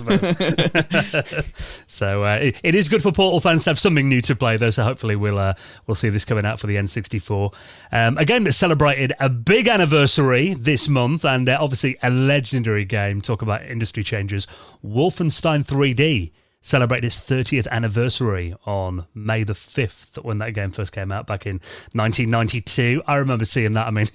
so it is good for Portal fans to have something new to play, though. So hopefully we'll see this coming out for the N64. A game that celebrated a big anniversary this month, and obviously a legendary game. Talk about industry changes. Wolfenstein 3D celebrated its 30th anniversary on May the 5th when that game first came out back in 1992. I remember seeing that. I mean,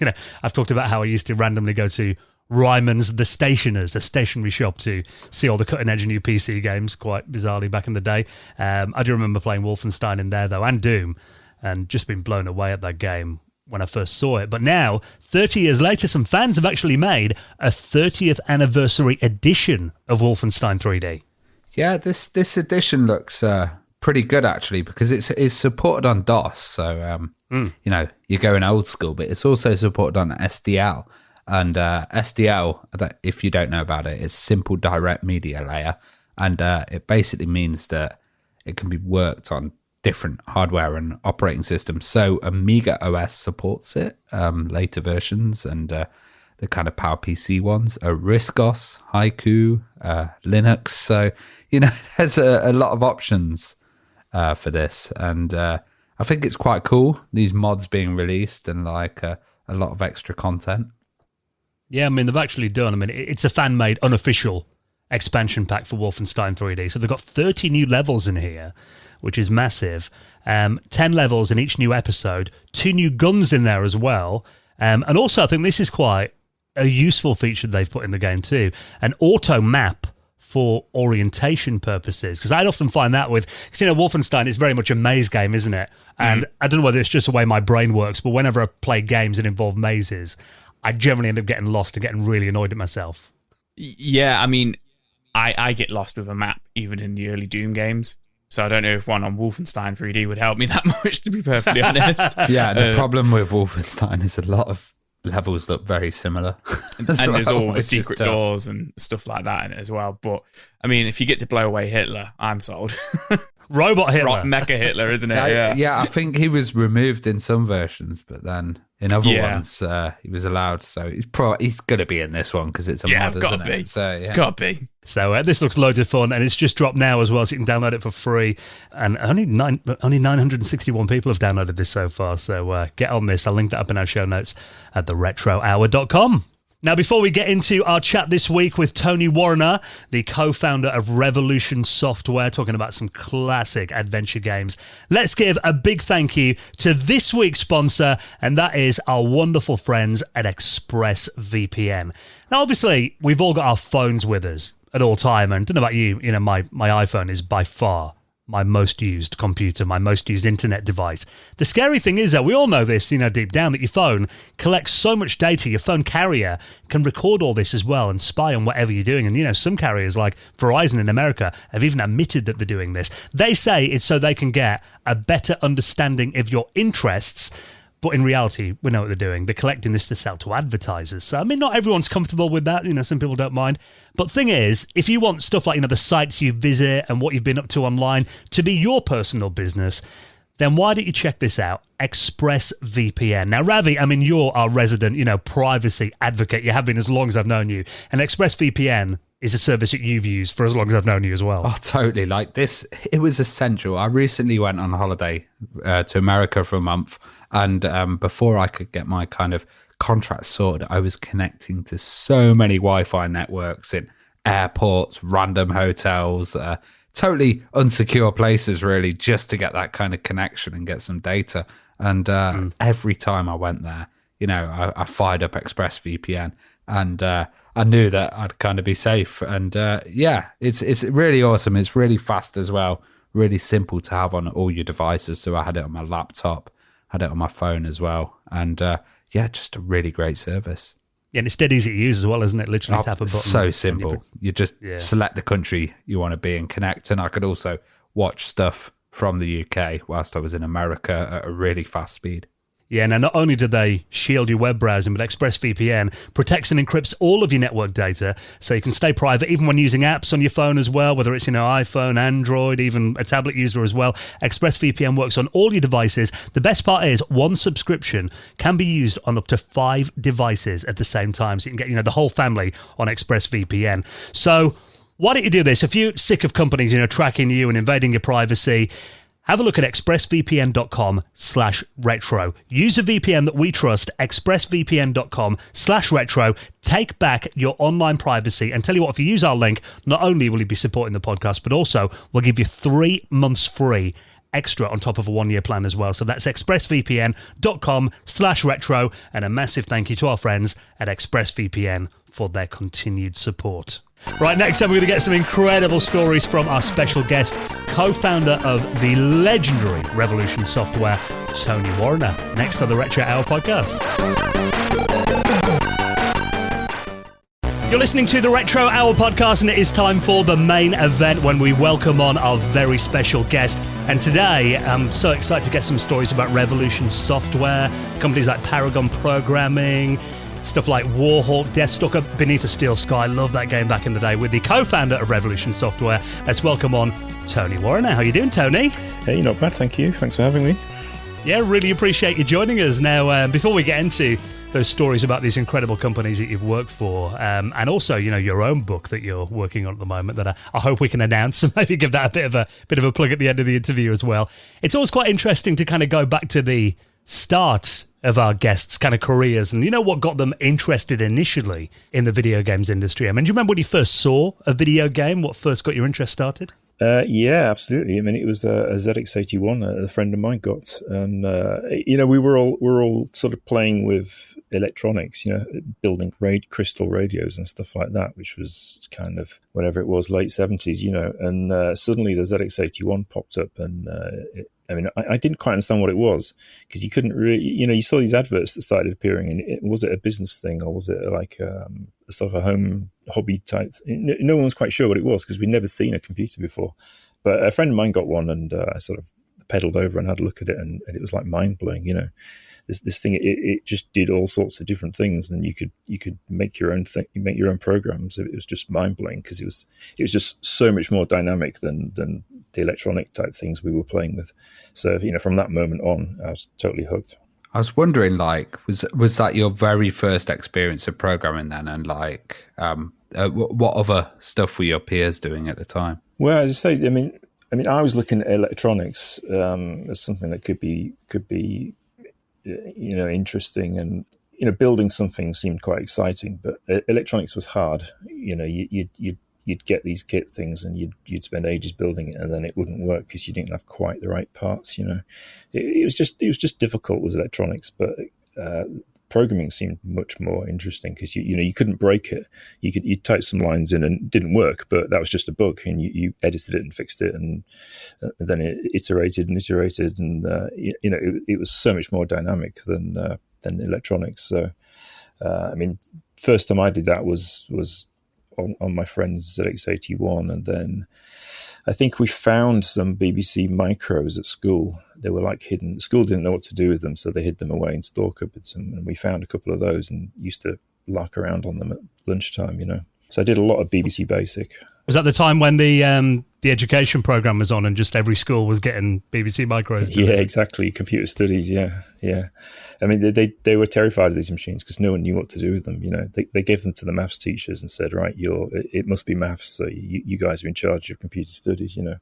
I've talked about how I used to randomly go to Ryman's The Stationers, a stationery shop, to see all the cutting-edge new PC games, quite bizarrely back in the day. I do remember playing Wolfenstein in there, though, and Doom, and just been blown away at that game when I first saw it. But now, 30 years later, some fans have actually made a 30th anniversary edition of Wolfenstein 3D. Yeah, this edition looks pretty good, actually, because it's supported on DOS. So, you're going old school, but it's also supported on SDL. And SDL, if you don't know about it, it's Simple Direct Media Layer. And it basically means that it can be worked on different hardware and operating systems. So Amiga OS supports it, later versions. And the kind of PowerPC ones are Riscos, Haiku, Linux. So, there's a lot of options for this. And I think it's quite cool, these mods being released and like a lot of extra content. Yeah, I mean, they've actually done, it's a fan-made, unofficial expansion pack for Wolfenstein 3D. So they've got 30 new levels in here, which is massive. 10 levels in each new episode, 2 new guns in there as well. And also, I think this is quite a useful feature they've put in the game too, an auto map for orientation purposes. Because I'd often find that because Wolfenstein is very much a maze game, isn't it? And I don't know whether it's just the way my brain works, but whenever I play games that involve mazes, I generally end up getting lost and getting really annoyed at myself. Yeah, I mean, I get lost with a map even in the early Doom games. So I don't know if one on Wolfenstein 3D would help me that much, to be perfectly honest. Yeah, the problem with Wolfenstein is a lot of levels look very similar. And there's all the secret doors and stuff like that in it as well. But, I mean, if you get to blow away Hitler, I'm sold. Robot Hitler. Mecha Hitler, isn't it? Yeah, I think he was removed in some versions, but then in other ones he was allowed. So he's going to be in this one because it's a mod, isn't it? So, it's got to be. So this looks loads of fun, and it's just dropped now as well, so you can download it for free. And only 961 people have downloaded this so far, so get on this. I'll link that up in our show notes at theretrohour.com. Now, before we get into our chat this week with Tony Warriner, the co-founder of Revolution Software, talking about some classic adventure games, let's give a big thank you to this week's sponsor, and that is our wonderful friends at ExpressVPN. Now, obviously, we've all got our phones with us at all time, and I don't know about you, my iPhone is by far my most used computer, my most used internet device. The scary thing is that we all know this, deep down, that your phone collects so much data. Your phone carrier can record all this as well and spy on whatever you're doing. And, some carriers like Verizon in America have even admitted that they're doing this. They say it's so they can get a better understanding of your interests. But in reality, we know what they're doing. They're collecting this to sell to advertisers. So, not everyone's comfortable with that. Some people don't mind. But thing is, if you want stuff like, the sites you visit and what you've been up to online to be your personal business, then why don't you check this out? ExpressVPN. Now, Ravi, you're our resident, privacy advocate. You have been as long as I've known you. And ExpressVPN is a service that you've used for as long as I've known you as well. Oh, totally. Like this, it was essential. I recently went on holiday to America for a month. And before I could get my kind of contract sorted, I was connecting to so many Wi-Fi networks in airports, random hotels, totally unsecure places, really, just to get that kind of connection and get some data. And every time I went there, I fired up ExpressVPN, and I knew that I'd kind of be safe. And it's really awesome. It's really fast as well, really simple to have on all your devices. So I had it on my laptop, had it on my phone as well. And just a really great service. Yeah, and it's dead easy to use as well, isn't it? Literally tap a button. So simple. You just select the country you want to be and connect. And I could also watch stuff from the UK whilst I was in America at a really fast speed. Yeah, now not only do they shield your web browsing, but ExpressVPN protects and encrypts all of your network data so you can stay private even when using apps on your phone as well, whether it's, iPhone, Android, even a tablet user as well. ExpressVPN works on all your devices. The best part is one subscription can be used on up to 5 devices at the same time. So you can get, the whole family on ExpressVPN. So why don't you do this? If you're sick of companies, tracking you and invading your privacy, have a look at expressvpn.com/retro. Use a VPN that we trust, expressvpn.com/retro. Take back your online privacy, and tell you what, if you use our link, not only will you be supporting the podcast, but also we'll give you 3 months free extra on top of a 1-year plan as well. So that's expressvpn.com/retro, and a massive thank you to our friends at ExpressVPN for their continued support. Right, next up, we're going to get some incredible stories from our special guest, co-founder of the legendary Revolution Software, Tony Warriner. Next on the Retro Hour podcast. You're listening to the Retro Hour podcast, and it is time for the main event when we welcome on our very special guest. And today, I'm so excited to get some stories about Revolution Software, companies like Paragon Programming, stuff like Warhawk, Deathstalker, Beneath a Steel Sky. Love that game back in the day. With the co-founder of Revolution Software, let's welcome on Tony Warriner. How are you doing, Tony? Hey, not bad, thank you. Thanks for having me. Yeah, really appreciate you joining us. Now, before we get into those stories about these incredible companies that you've worked for, and also, your own book that you're working on at the moment that I hope we can announce and maybe give that a bit of a plug at the end of the interview as well. It's always quite interesting to kind of go back to the start of our guests' kind of careers and what got them interested initially in the video games industry. I mean, do you remember when you first saw a video game? What first got your interest started? Yeah, absolutely. I mean, it was a ZX81 a friend of mine got, and we were all sort of playing with electronics, building crystal radios and stuff like that, which was kind of whatever it was, late 70s, and suddenly the ZX81 popped up, and I didn't quite understand what it was, because you couldn't really, you saw these adverts that started appearing, and was it a business thing, or was it like a sort of a home hobby type? No one was quite sure what it was, because we'd never seen a computer before. But a friend of mine got one, and I sort of pedaled over and had a look at it, and it was like mind blowing. This thing, it just did all sorts of different things, and you could make your own thing, make your own programs. It was just mind blowing, because it was just so much more dynamic than the electronic type things we were playing with. So from that moment on, I was totally hooked. I was wondering, was that your very first experience of programming then, and what other stuff were your peers doing at the time? Well, as I say, I mean, I was looking at electronics as something that could be interesting, and building something seemed quite exciting, but electronics was hard. You'd get these kit things, and you'd spend ages building it, and then it wouldn't work because you didn't have quite the right parts. It was just difficult with electronics, but programming seemed much more interesting, because you couldn't break it. You'd type some lines in and it didn't work, but that was just a bug, and you edited it and fixed it, and then it iterated, and it was so much more dynamic than electronics. So first time I did that was on my friend's ZX81, and then I think we found some BBC micros at school. They were like hidden. School didn't know what to do with them, so they hid them away in store cupboards, and we found a couple of those and used to lark around on them at lunchtime, So I did a lot of BBC Basic. Was that the time when the education program was on, and just every school was getting BBC micros? Yeah, exactly. Computer studies. Yeah. I mean, they were terrified of these machines because no one knew what to do with them. They gave them to the maths teachers and said, right, it must be maths, so you guys are in charge of computer studies. And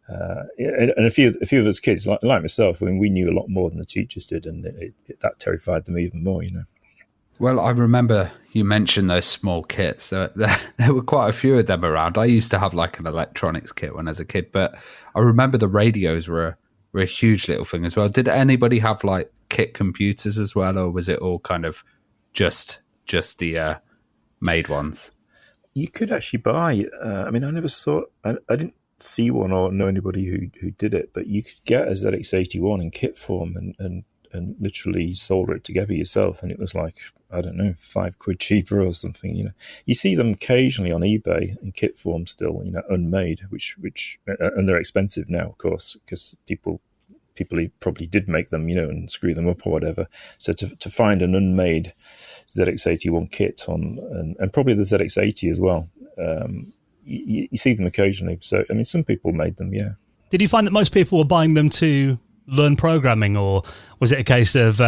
a few of us kids, like myself, we knew a lot more than the teachers did, and that terrified them even more. Well, I remember you mentioned those small kits. There were quite a few of them around. I used to have an electronics kit when I was a kid, but I remember the radios were a huge little thing as well. Did anybody have kit computers as well, or was it all kind of just the made ones? You could actually buy. I never saw. I didn't see one or know anybody who did it, but you could get a ZX81 in kit form and literally solder it together yourself, and it was like, I don't know, £5 cheaper or something. You see them occasionally on eBay in kit form still, unmade, which and they're expensive now, of course, because people probably did make them, and screw them up or whatever. So to find an unmade ZX81 kit and probably the ZX80 as well, you see them occasionally. So some people made them, yeah. Did you find that most people were buying them to learn programming, or was it a case of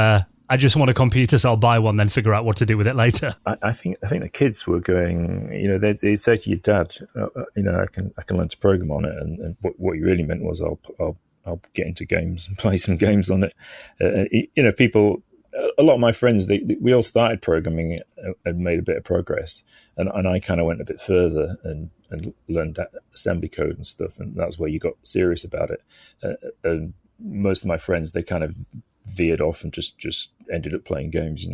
I just want a computer, so I'll buy one, then figure out what to do with it later? I think the kids were going, they'd say to your dad, I can learn to program on it, and what he really meant was I'll get into games and play some games on it. People, a lot of my friends, we all started programming and made a bit of progress, and I kind of went a bit further and learned that assembly code and stuff, and that's where you got serious about it. And most of my friends, they kind of veered off and just ended up playing games,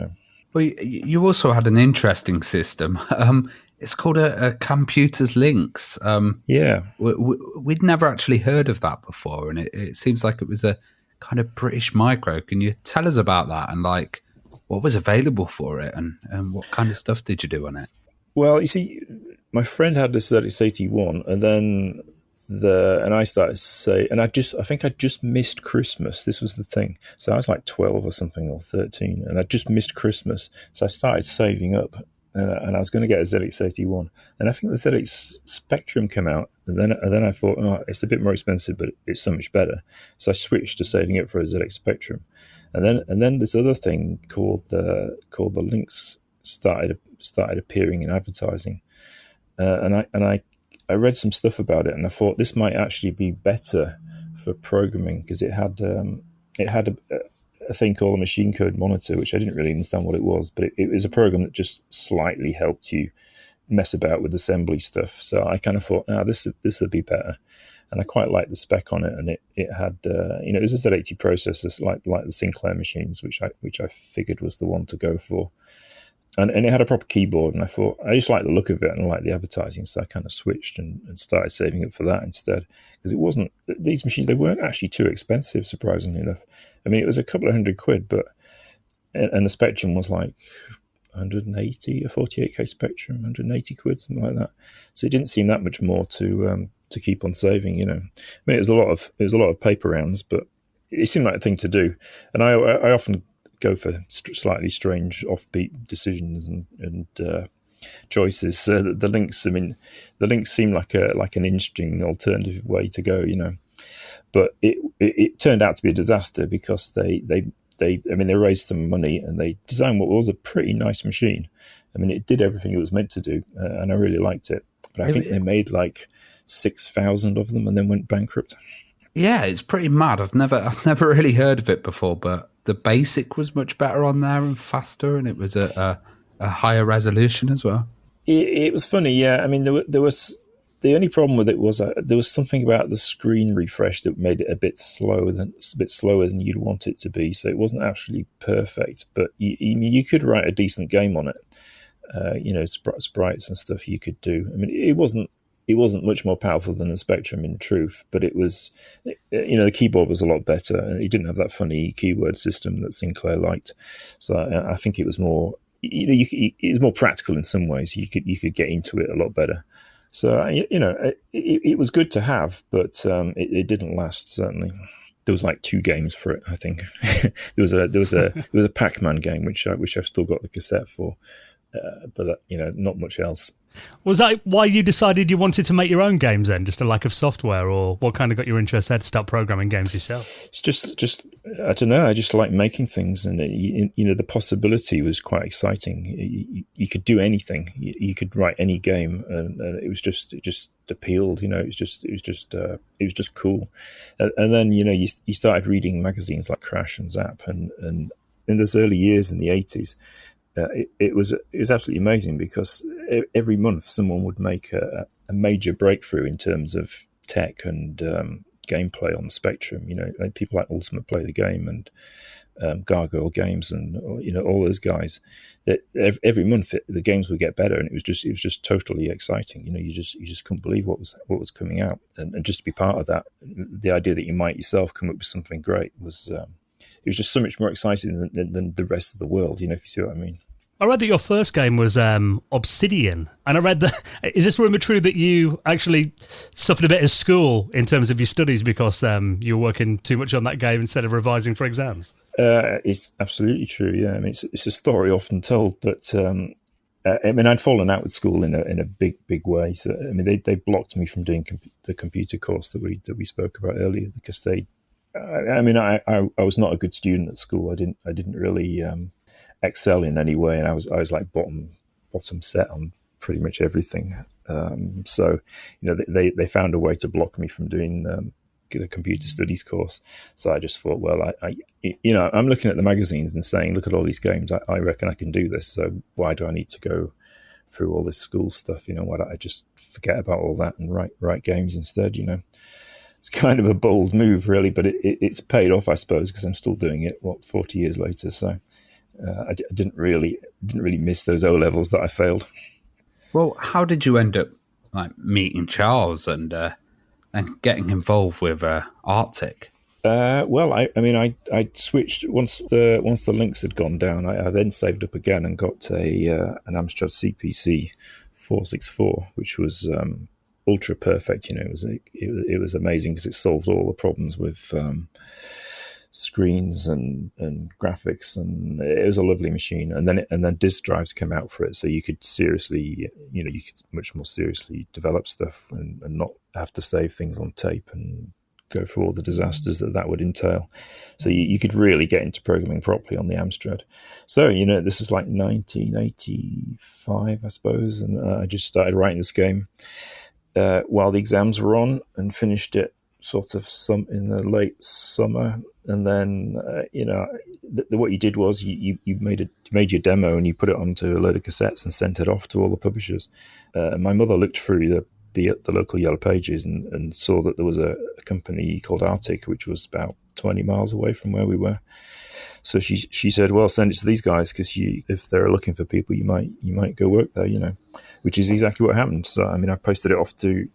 Well, you also had an interesting system. It's called a Computers Links. Yeah. We'd never actually heard of that before, and it seems like it was a kind of British micro. Can you tell us about that, and what was available for it, and what kind of stuff did you do on it? Well, you see, my friend had this ZX81, and then I started to say, and I think I just missed Christmas. This was the thing. So I was like 12 or something, or 13, and I just missed Christmas. So I started saving up and I was going to get a ZX81, and I think the ZX Spectrum came out, and then I thought, oh, it's a bit more expensive, but it's so much better. So I switched to saving it for a ZX Spectrum, and then this other thing called the Lynx started appearing in advertising, and I read some stuff about it, and I thought this might actually be better for programming because it had a thing called a machine code monitor, which I didn't really understand what it was, but it was a program that just slightly helped you mess about with assembly stuff. So I kind of thought, this would be better, and I quite liked the spec on it, and it had it was a Z80 processor, like the Sinclair machines, which I figured was the one to go for. And it had a proper keyboard, and I thought, I just like the look of it and I like the advertising, so I kind of switched and started saving it for that instead. Because these machines, they weren't actually too expensive, surprisingly enough. I mean, it was a couple of £100, and the Spectrum was like 180, a 48K Spectrum, 180 quid, something like that. So it didn't seem that much more to keep on saving, I mean, it was a lot of paper rounds, but it seemed like a thing to do. And I often go for slightly strange offbeat decisions and choices. The Lynx seemed like an interesting alternative way to go, but it turned out to be a disaster because they raised some money and they designed what was a pretty nice machine. I mean, it did everything it was meant to do, and I really liked it. But I think they made like 6,000 of them and then went bankrupt. Yeah, it's pretty mad. I've never really heard of it before, but the BASIC was much better on there and faster, and it was a higher resolution as well. It was funny, yeah. I mean, there was the only problem with it was there was something about the screen refresh that made it a bit slower than you'd want it to be. So it wasn't actually perfect, but you could write a decent game on it. Sprites and stuff you could do. I mean, it wasn't much more powerful than the Spectrum in truth, but it was, the keyboard was a lot better. It didn't have that funny keyword system that Sinclair liked. So I think it was more, it was more practical in some ways. You could get into it a lot better. So, it was good to have, but it didn't last, certainly. There was like 2 games for it, I think. there was a Pac-Man game, which I've still got the cassette for, but not much else. Was that why you decided you wanted to make your own games then? Just a lack of software, or what kind of got your interest there to start programming games yourself? It's just I don't know. I just like making things, and the possibility was quite exciting. You could do anything. You could write any game, and it just appealed. It was just cool. And then you started reading magazines like Crash and Zap, and in those early years in the 80s. It was absolutely amazing because every month someone would make a major breakthrough in terms of tech and gameplay on the Spectrum. Like people like Ultimate Play the Game and Gargoyle Games and all those guys. That every month the games would get better, and it was just totally exciting. You just couldn't believe what was coming out, and just to be part of that, the idea that you might yourself come up with something great was. It was just so much more exciting than the rest of the world, if you see what I mean. I read that your first game was Obsidian, and I read that. Is this rumour true that you actually suffered a bit at school in terms of your studies because you were working too much on that game instead of revising for exams? It's absolutely true. Yeah, I mean it's a story often told, but I'd fallen out with school in a big way. So I mean they blocked me from doing the computer course that we spoke about earlier because they. I was not a good student at school. I didn't really excel in any way, and I was like bottom set on pretty much everything. So they found a way to block me from doing the computer studies course. So I just thought, well, I'm looking at the magazines and saying, look at all these games. I reckon I can do this. So why do I need to go through all this school stuff? Why don't I just forget about all that and write games instead? It's kind of a bold move, really, but it's paid off, I suppose, because I'm still doing it 40 years later. So I didn't really miss those O levels that I failed. Well, how did you end up meeting Charles and getting involved with Arctic? Well, I switched once the Lynx had gone down. I then saved up again and got an Amstrad CPC 464, which was. Ultra perfect, it was amazing because it solved all the problems with screens and graphics, and it was a lovely machine. And then disk drives came out for it, so you could seriously, you could much more seriously develop stuff and not have to save things on tape and go through all the disasters that would entail. So you could really get into programming properly on the Amstrad. So this was like 1985, I suppose, and I just started writing this game while the exams were on, and finished it sort of in the late summer. And then what you did was you made your demo and you put it onto a load of cassettes and sent it off to all the publishers. My mother looked through the local Yellow Pages and saw that there was a company called Arctic, which was about 20 miles away from where we were. So she said, well, send it to these guys, because if they're looking for people, you might go work there, which is exactly what happened. So I posted it off to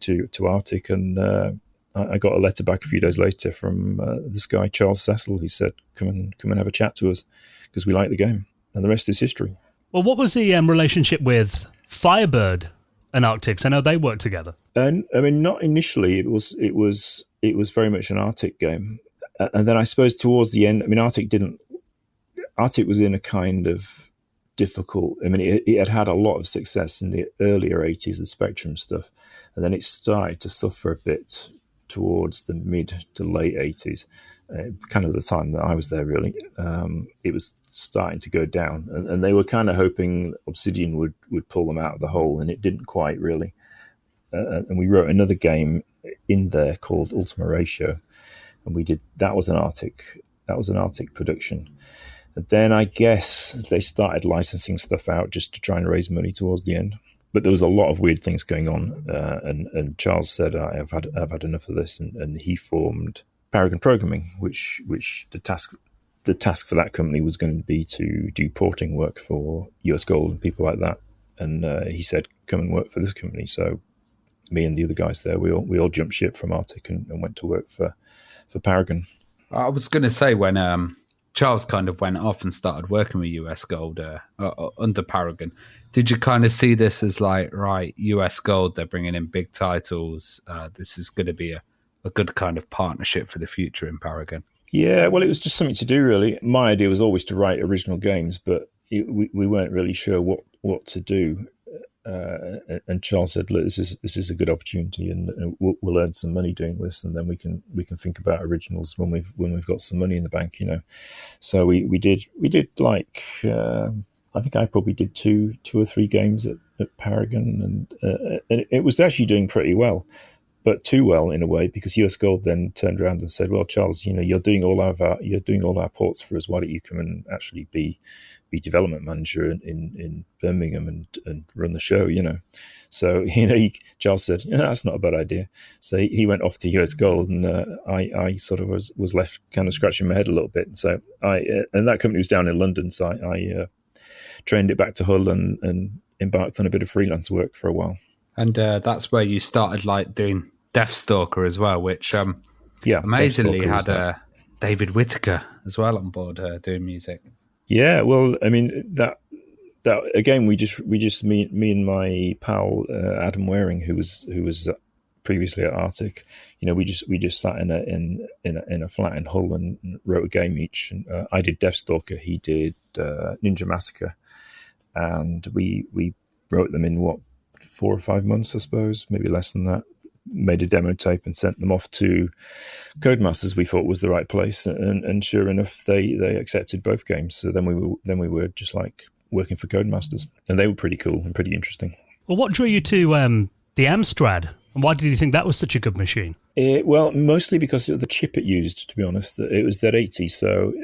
Arctic, and I got a letter back a few days later from this guy Charles Cecil, who said, come and have a chat to us, because we like the game, and the rest is history. Well, what was the relationship with Firebird and Arctic? I know they worked together. And not initially. It was very much an Arctic game, and then I suppose towards the end, Arctic was in a kind of difficult. It had a lot of success in the earlier 80s, the Spectrum stuff, and then it started to suffer a bit towards the mid to late 80s, kind of the time that I was there, really. It was starting to go down, and they were kind of hoping Obsidian would pull them out of the hole, and it didn't quite, really. And we wrote another game in there called Ultima Ratio, and that was an Arctic production. And then I guess they started licensing stuff out just to try and raise money towards the end. But there was a lot of weird things going on, and Charles said, I've had enough of this, and he formed Paragon Programming, which the task for that company was going to be to do porting work for US Gold and people like that. And he said, come and work for this company. So me and the other guys there, we all jumped ship from Arctic and went to work for Paragon. I was going to say, when Charles kind of went off and started working with US Gold under Paragon, did you kind of see this as like, right, US Gold, they're bringing in big titles, this is going to be a good kind of partnership for the future in Paragon? Yeah, well, it was just something to do, really. My idea was always to write original games, but we weren't really sure what to do. And Charles said, look, this is a good opportunity, and we'll earn some money doing this, and then we can think about originals when we've got some money in the bank, So we did like I think I probably did two or three games at Paragon, and it was actually doing pretty well, but too well in a way, because US Gold then turned around and said, well, Charles, you're doing all our ports for us. Why don't you come and actually be development manager in Birmingham and run the show, So, Charles said, that's not a bad idea. So he went off to US Gold, and I sort of was left kind of scratching my head a little bit. And so and that company was down in London. So I trained it back to Hull and embarked on a bit of freelance work for a while. And that's where you started like doing Deathstalker as well, which amazingly had David Whittaker as well on board doing music. Yeah, well, that again, we just me and my pal Adam Waring, who was previously at Arctic, we just sat in a flat in Hull and wrote a game each. And, I did Deathstalker, he did Ninja Massacre, and we wrote them in 4 or 5 months, I suppose, maybe less than that. Made a demo tape and sent them off to Codemasters. We thought was the right place, and sure enough, they accepted both games. So then we were just like working for Codemasters, and they were pretty cool and pretty interesting. Well, what drew you to the Amstrad, and why did you think that was such a good machine? Well, mostly because of the chip it used. To be honest, it was Z80, so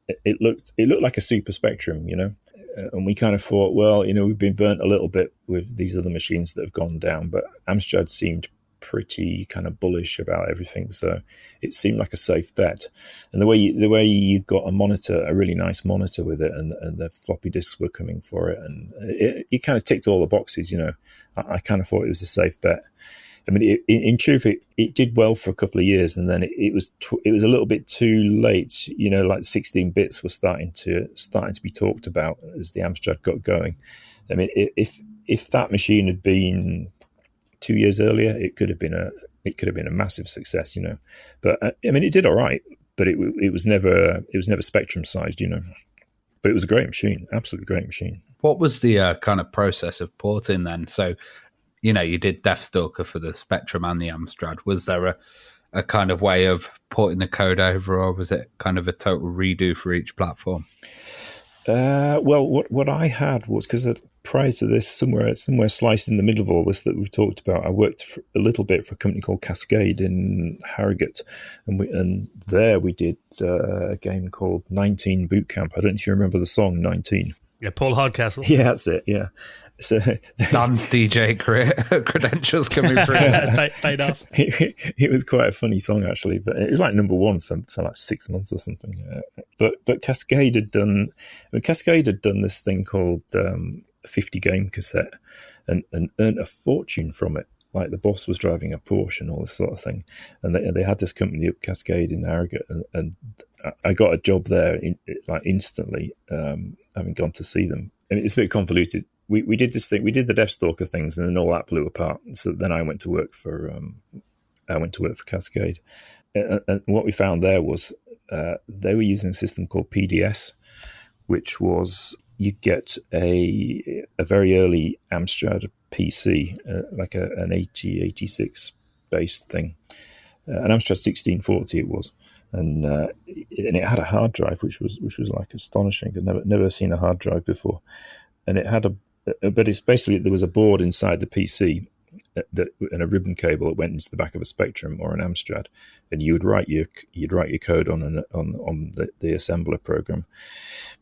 it looked like a Super Spectrum, And we kind of thought, well, we've been burnt a little bit with these other machines that have gone down, but Amstrad seemed pretty kind of bullish about everything, so it seemed like a safe bet. And the way you got a monitor, a really nice monitor with it, and the floppy disks were coming for it, and it kind of ticked all the boxes. I kind of thought it was a safe bet. In truth, it did well for a couple of years, and then it was a little bit too late. Like 16 bits were starting to be talked about as the Amstrad got going. If that machine had been 2 years earlier, it could have been a massive success, But it did all right. but it was never Spectrum sized, But it was a great machine, absolutely great machine. What was the kind of process of porting then? So, you did Deathstalker for the Spectrum and the Amstrad. Was there a kind of way of porting the code over, or was it kind of a total redo for each platform? Well, what I had was, because prior to this, somewhere sliced in the middle of all this that we've talked about, I worked a little bit for a company called Cascade in Harrogate, and there we did a game called 19 Boot Camp. I don't know if you remember the song 19. Yeah, Paul Hardcastle. Yeah, that's it. Yeah. So Dan's DJ credentials coming through. Paid off. It was quite a funny song, actually, but it was like number one for like 6 months or something. But Cascade had done this thing called 50 game cassette and earned a fortune from it. Like the boss was driving a Porsche and all this sort of thing, and they had this company up Cascade in Harrogate, and I got a job there instantly, having gone to see them. I mean, it's a bit convoluted. We did this thing. We did the Deathstalker things, and then all that blew apart. So then I went to work for Cascade, and what we found there was they were using a system called PDS, which was you get a very early Amstrad PC, like an 86 based thing, an Amstrad 1640 it was, and it had a hard drive, which was like astonishing. I'd never seen a hard drive before, and it had but it's basically, there was a board inside the PC and a ribbon cable that went into the back of a Spectrum or an Amstrad, and you'd write your code on the assembler program,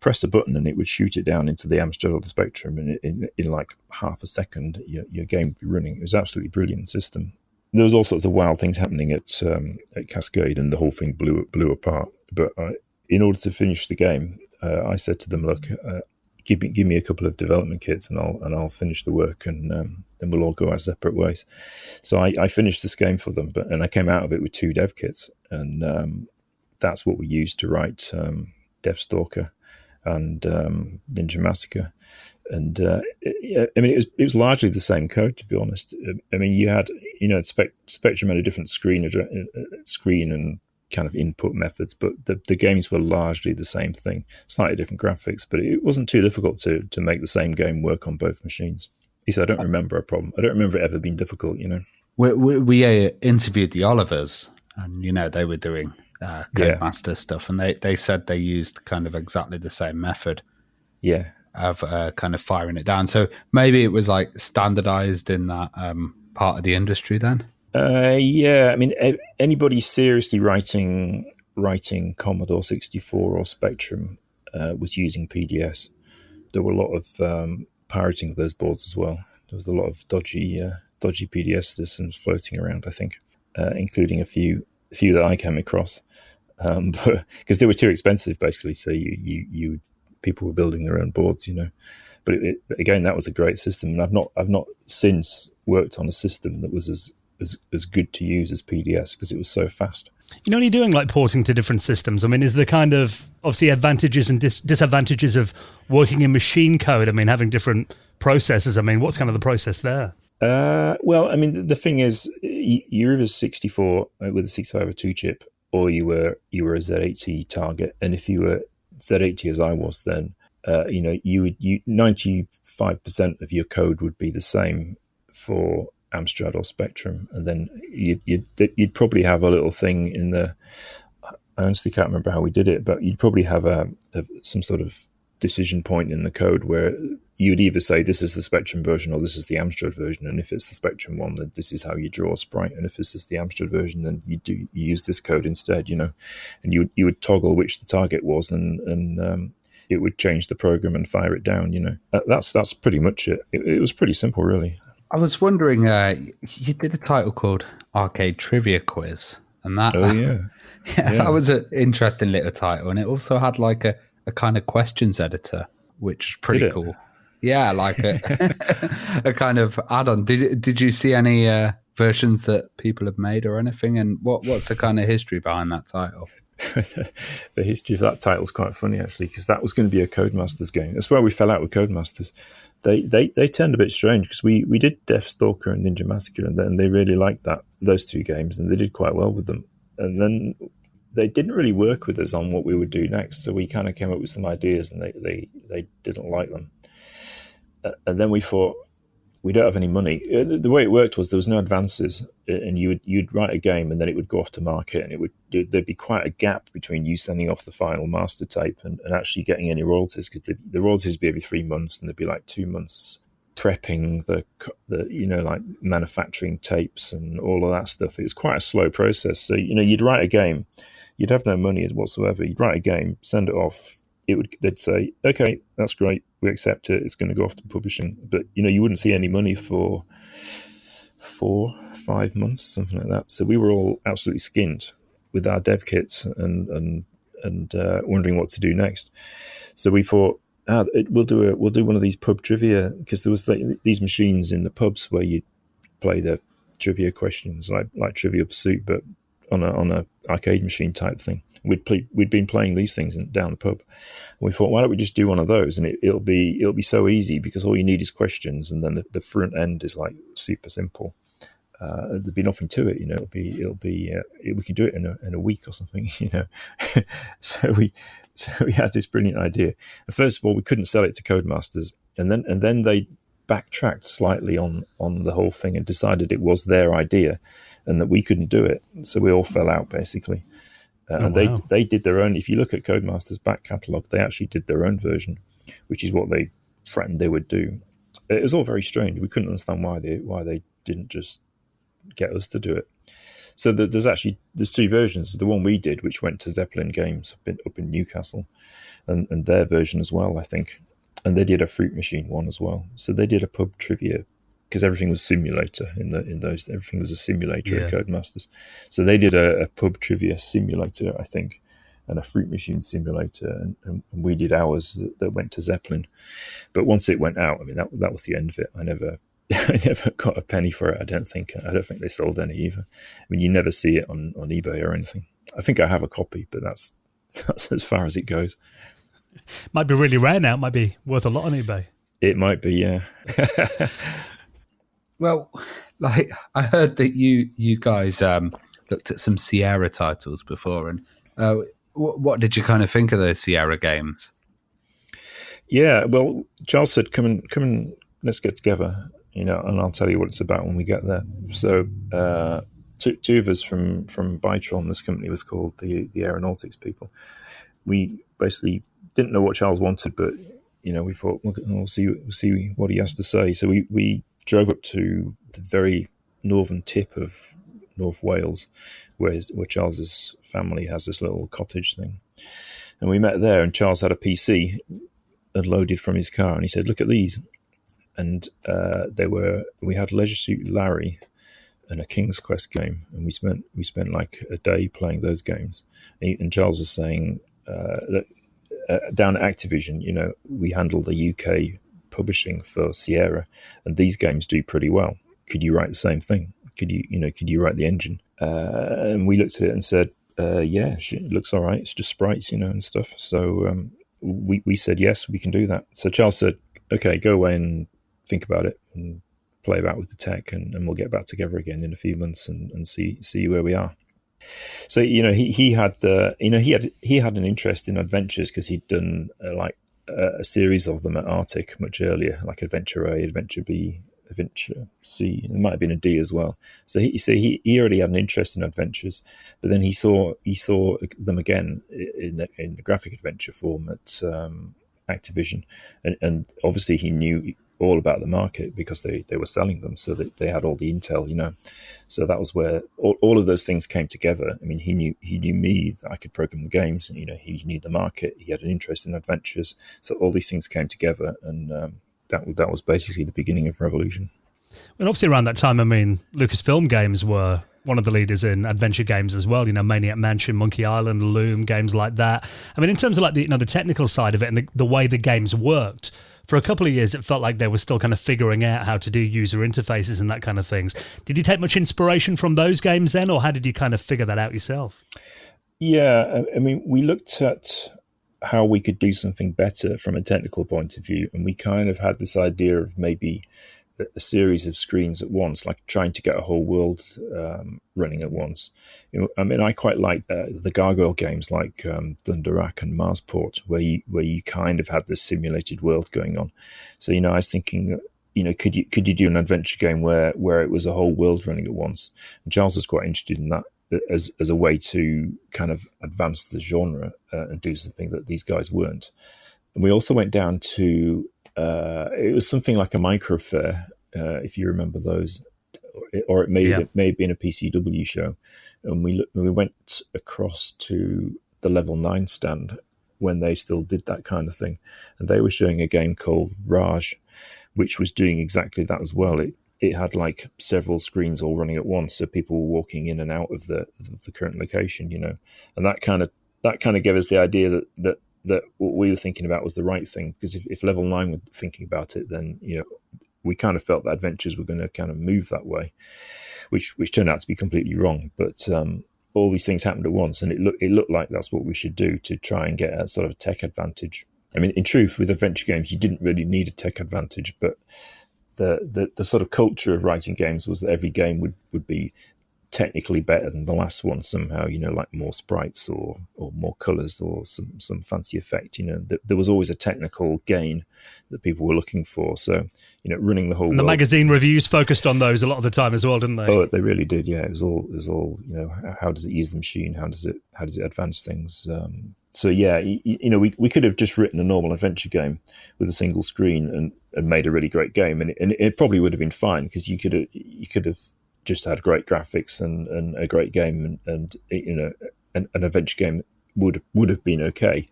press a button, and it would shoot it down into the Amstrad or the Spectrum, and in like half a second your game would be running. It was an absolutely brilliant system. There was all sorts of wild things happening at Cascade, and the whole thing blew apart. But in order to finish the game, I said to them, look, give me a couple of development kits, and I'll finish the work, and then we'll all go our separate ways. So I finished this game for them, and I came out of it with 2 dev kits, and that's what we used to write Deathstalker and Ninja Massacre. And it was largely the same code, to be honest. I mean, you had Spectrum had a different screen and kind of input methods, but the games were largely the same thing, slightly different graphics, but it wasn't too difficult to make the same game work on both machines. I don't remember a problem. I don't remember it ever being difficult, We interviewed the Olivers, and they were doing Codemaster stuff, and they said they used kind of exactly the same method of kind of firing it down. So maybe it was like standardized in that part of the industry then. I mean, anybody seriously writing Commodore 64 or Spectrum was using PDS. There were a lot of pirating of those boards as well. There was a lot of dodgy PDS systems floating around, I think, including a few that I came across, but because they were too expensive, basically. So people were building their own boards, But again, that was a great system, and I've not since worked on a system that was as good to use as PDS, because it was so fast. When you're doing like porting to different systems, I mean, is the kind of obviously advantages and disadvantages of working in machine code? I mean, having different processors. I mean, what's kind of the process there? Well, I mean, the thing is, you're either 64 with a 652 chip, or you were a Z80 target, and if you were Z80 as I was then, you 95% of your code would be the same for Amstrad or Spectrum, and then you'd probably have a little thing in the. I honestly can't remember how we did it, but you'd probably have some sort of decision point in the code where you would either say this is the Spectrum version or this is the Amstrad version, and if it's the Spectrum one, then this is how you draw a sprite, and if this is the Amstrad version, then you use this code instead, and you would toggle which the target was, and it would change the program and fire it down. That's pretty much it. It was pretty simple, really. I was wondering, you did a title called Arcade Trivia Quiz, and that that was an interesting little title, and it also had like a kind of questions editor, which is pretty cool. Yeah, like a kind of add-on. Did you see any versions that people have made or anything? And what's the kind of history behind that title? The history of that title is quite funny, actually, because that was going to be a Codemasters game. That's where we fell out with Codemasters. They turned a bit strange, because we did Deathstalker and Ninja Massacre, and then they really liked those two games, and they did quite well with them. And then they didn't really work with us on what we would do next. So we kind of came up with some ideas, and they didn't like them. And then we thought, we don't have any money. The way it worked was there was no advances, and you'd write a game, and then it would go off to market, and there'd be quite a gap between you sending off the final master tape and actually getting any royalties, because the royalties would be every 3 months, and there'd be like 2 months prepping the like manufacturing tapes and all of that stuff. It was quite a slow process. So you'd write a game, you'd have no money whatsoever. You'd write a game, send it off. They'd say, okay, that's great, we accept it, it's going to go off to publishing. But you wouldn't see any money for 4-5 months, something like that. So we were all absolutely skinned with our dev kits and wondering what to do next. So we thought, we'll do one of these pub trivia, because there was these machines in the pubs where you'd play the trivia questions like Trivial Pursuit, but on a arcade machine type thing. We'd been playing these things down the pub. We thought, why don't we just do one of those, and it'll be so easy, because all you need is questions, and then the front end is like super simple. There'd be nothing to it, we could do it in a week or something, So we had this brilliant idea. And first of all, we couldn't sell it to Codemasters, and then they backtracked slightly on the whole thing and decided it was their idea, and that we couldn't do it. So we all fell out basically. And wow. They did their own. If you look at Codemasters' back catalogue, they actually did their own version, which is what they threatened they would do. It was all very strange. We couldn't understand why they didn't just get us to do it. So there's 2 versions. The one we did, which went to Zeppelin Games up in Newcastle, and their version as well, I think. And they did a Fruit Machine one as well. So they did a pub trivia, because everything was simulator in those. Everything was a simulator at Codemasters. So they did a pub trivia simulator, I think, and a Fruit Machine simulator, and we did ours that went to Zeppelin. But once it went out, I mean, that was the end of it. I never got a penny for it. I don't think they sold any either. I mean, you never see it on eBay or anything. I think I have a copy, but that's as far as it goes. Might be really rare now. It might be worth a lot on eBay. It might be, yeah. Well, like, I heard that you guys looked at some Sierra titles before, and what did you kind of think of those Sierra games? Yeah, well, Charles said, "Come and let's get together, and I'll tell you what it's about when we get there." So, two of us from Bytron, this company was called the Aeronautics people. We basically didn't know what Charles wanted, but we thought we'll see what he has to say. So we drove up to the very northern tip of North Wales, where Charles's family has this little cottage thing, and we met there. And Charles had a PC unloaded from his car, and he said, "Look at these." And we had Leisure Suit Larry and a King's Quest game, and we spent like a day playing those games. And Charles was saying that down at Activision, we handle the UK publishing for Sierra, and these games do pretty well. Could you write the same thing? Could you write the engine? And we looked at it and said, yeah, it looks all right. It's just sprites, and stuff. So we said, yes, we can do that. So Charles said, okay, go away and think about it and play about with the tech, and we'll get back together again in a few months and see where we are. So he had an interest in adventures, because he'd done a series of them at Arctic much earlier, like Adventure A, Adventure B, Adventure C. There might have been a D as well. So he already had an interest in adventures, but then he saw them again in the graphic adventure form at Activision, and obviously he knew all about the market because they were selling them, so that they had all the intel, So that was where all of those things came together. I mean, he knew me, that I could program the games, and he knew the market. He had an interest in adventures, so all these things came together, and that was basically the beginning of Revolution. And obviously around that time, I mean, Lucasfilm Games were one of the leaders in adventure games as well. Maniac Mansion, Monkey Island, Loom, games like that. I mean, in terms of like the technical side of it and the way the games worked, for a couple of years, it felt like they were still kind of figuring out how to do user interfaces and that kind of things. Did you take much inspiration from those games then, or how did you kind of figure that out yourself? Yeah, I mean, we looked at how we could do something better from a technical point of view, and we kind of had this idea of maybe a series of screens at once, like trying to get a whole world running at once. I mean, I quite like the Gargoyle games like Thunderak and Marsport, where you kind of had this simulated world going on. So I was thinking that could you do an adventure game where it was a whole world running at once? And Charles was quite interested in that as a way to kind of advance the genre and do something that these guys weren't. And we also went down to it was something like a Micro Fair, if you remember those, or it may have been a PCW show. And we went across to the Level 9 stand when they still did that kind of thing, and they were showing a game called Raj, which was doing exactly that as well. It had like several screens all running at once, so people were walking in and out of the current location, and that kind of gave us the idea that what we were thinking about was the right thing, because if Level 9 were thinking about it, then we kind of felt that adventures were going to kind of move that way, which turned out to be completely wrong. But all these things happened at once, and it looked like that's what we should do to try and get a sort of a tech advantage. I mean, in truth, with adventure games, you didn't really need a tech advantage, but the sort of culture of writing games was that every game would be technically better than the last one somehow, like more sprites or more colors or some fancy effect. There was always a technical gain that people were looking for. So, running the whole and the world, magazine reviews focused on those a lot of the time as well, didn't they? Oh, they really did. Yeah, it was all how does it use the machine? How does it advance things? So yeah, we could have just written a normal adventure game with a single screen and made a really great game, and it probably would have been fine, because you could have just had great graphics and a great game, and an adventure game would have been okay.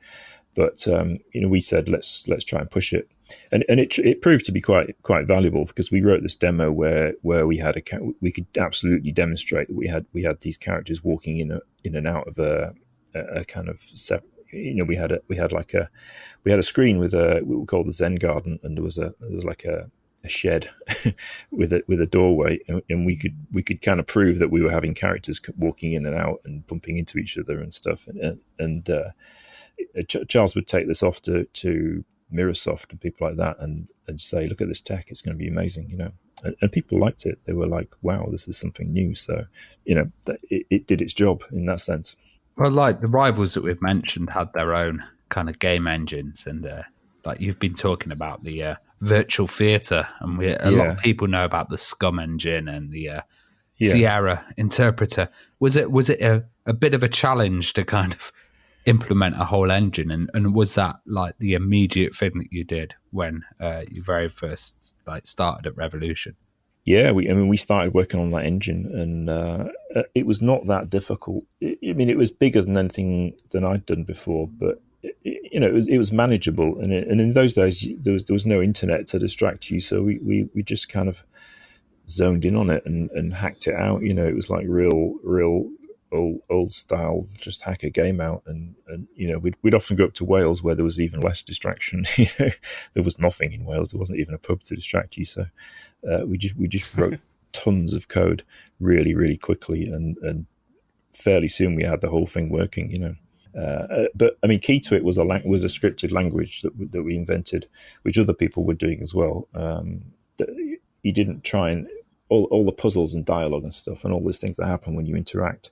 But we said let's try and push it, and it proved to be quite valuable, because we wrote this demo where we could absolutely demonstrate that we had these characters walking in and out of a kind of we had a screen with what we call the Zen garden, and there was like a shed with a doorway, and we could kind of prove that we were having characters walking in and out and bumping into each other and stuff, and Charles would take this off to Mirrorsoft and people like that and say, look at this tech, it's going to be amazing, and people liked it. They were like, wow, this is something new. So it did its job in that sense. Well, like the rivals that we've mentioned had their own kind of game engines, and like you've been talking about the virtual theatre, and a lot of people know about the Scum engine and the Sierra interpreter. Was it a bit of a challenge to kind of implement a whole engine, and was that like the immediate thing that you did when you very first started at Revolution? Yeah, we started working on that engine, and it was not that difficult. It was bigger than anything than I'd done before, but it was manageable. And in those days, there was no internet to distract you, so we just kind of zoned in on it and hacked it out. It was like real old style, just hack a game out, and we'd often go up to Wales where there was even less distraction. There was nothing in Wales. There wasn't even a pub to distract you. So we just wrote tons of code really, really quickly, and fairly soon we had the whole thing working. But I mean, key to it was a scripted language that we invented, which other people were doing as well. You didn't try and all the puzzles and dialogue and stuff and all these things that happen when you interact,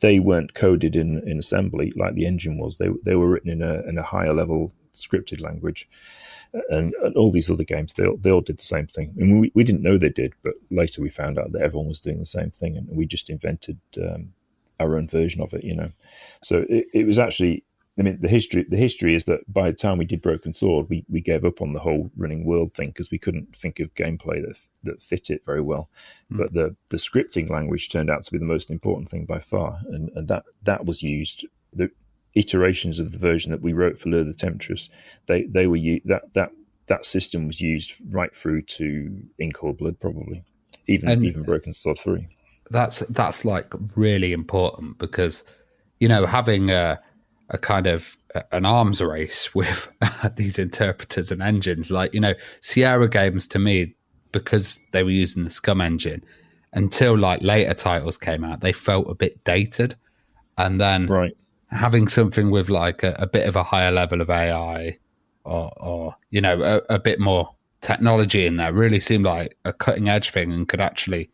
they weren't coded in assembly like the engine was. They were written in a higher level scripted language, and all these other games, they all did the same thing. And we didn't know they did, but later we found out that everyone was doing the same thing, and we just invented our own version of it. So it was actually. I mean, the history is that by the time we did Broken Sword, we gave up on the whole running world thing because we couldn't think of gameplay that fit it very well. But the scripting language turned out to be the most important thing by far, and that was used. The iterations of the version that we wrote for Lure the Temptress, they were that system was used right through to In Cold Blood, probably even Broken Sword 3. That's like really important because having a kind of an arms race with these interpreters and engines, Sierra games to me, because they were using the Scum engine, until later titles came out, they felt a bit dated. And then having something with a bit of a higher level of AI or a bit more technology in there. Really seemed like a cutting edge thing and could actually,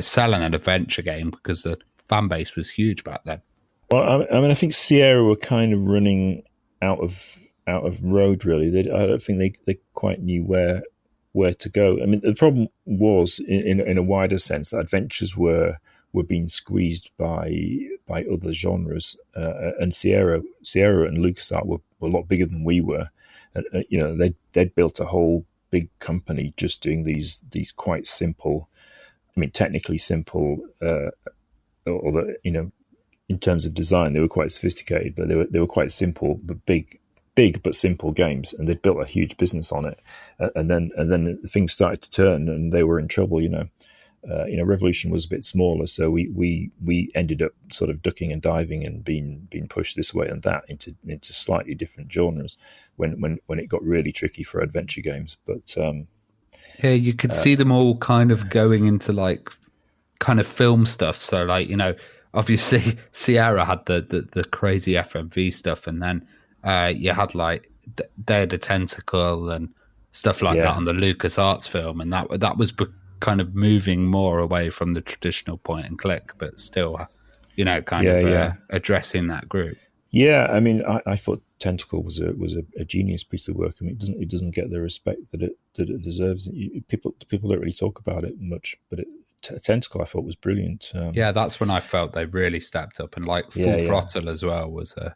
sell an adventure game because the fan base was huge back then. Well, I think Sierra were kind of running out of road, really. I don't think they quite knew where to go. I mean, the problem was, in a wider sense, that adventures were being squeezed by other genres, and Sierra and LucasArts were a lot bigger than we were. And, they'd built a whole big company just doing these quite simple, technically simple, although, in terms of design, they were quite sophisticated, but they were quite simple, but big but simple games, and they'd built a huge business on it. And then things started to turn, and they were in trouble. Revolution was a bit smaller, so we ended up sort of ducking and diving and being pushed this way and that into slightly different genres when it got really tricky for adventure games. But yeah, you could see them all kind of going into like kind of film stuff. So like, obviously Sierra had the crazy FMV stuff, and then you had like Day of the Tentacle and stuff like that on the LucasArts film, and that was kind of moving more away from the traditional point and click, but still, addressing that group. Yeah, I mean, I thought Tentacle was a genius piece of work. I mean, it doesn't get the respect that it deserves. People don't really talk about it much, but Tentacle I thought was brilliant. That's when I felt they really stepped up, and like Full Throttle as well was a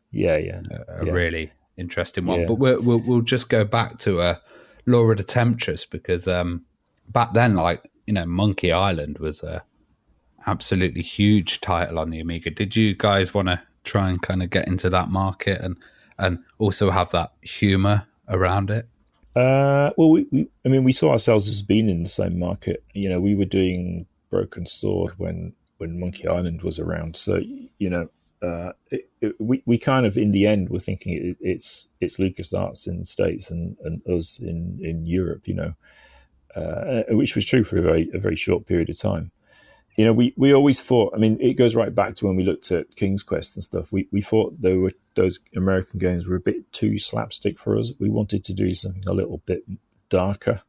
really interesting one. But we'll just go back to Laura the Temptress, because back then, like, Monkey Island was a absolutely huge title on the Amiga. Did you guys want to try and kind of get into that market and also have that humor around it? Well, we saw ourselves as being in the same market. We were doing Broken Sword when Monkey Island was around. So, we kind of, in the end, were thinking it's LucasArts in the States and us in Europe, which was true for a very short period of time. We always thought, it goes right back to when we looked at King's Quest and stuff. We thought those American games were a bit too slapstick for us. We wanted to do something a little bit darker.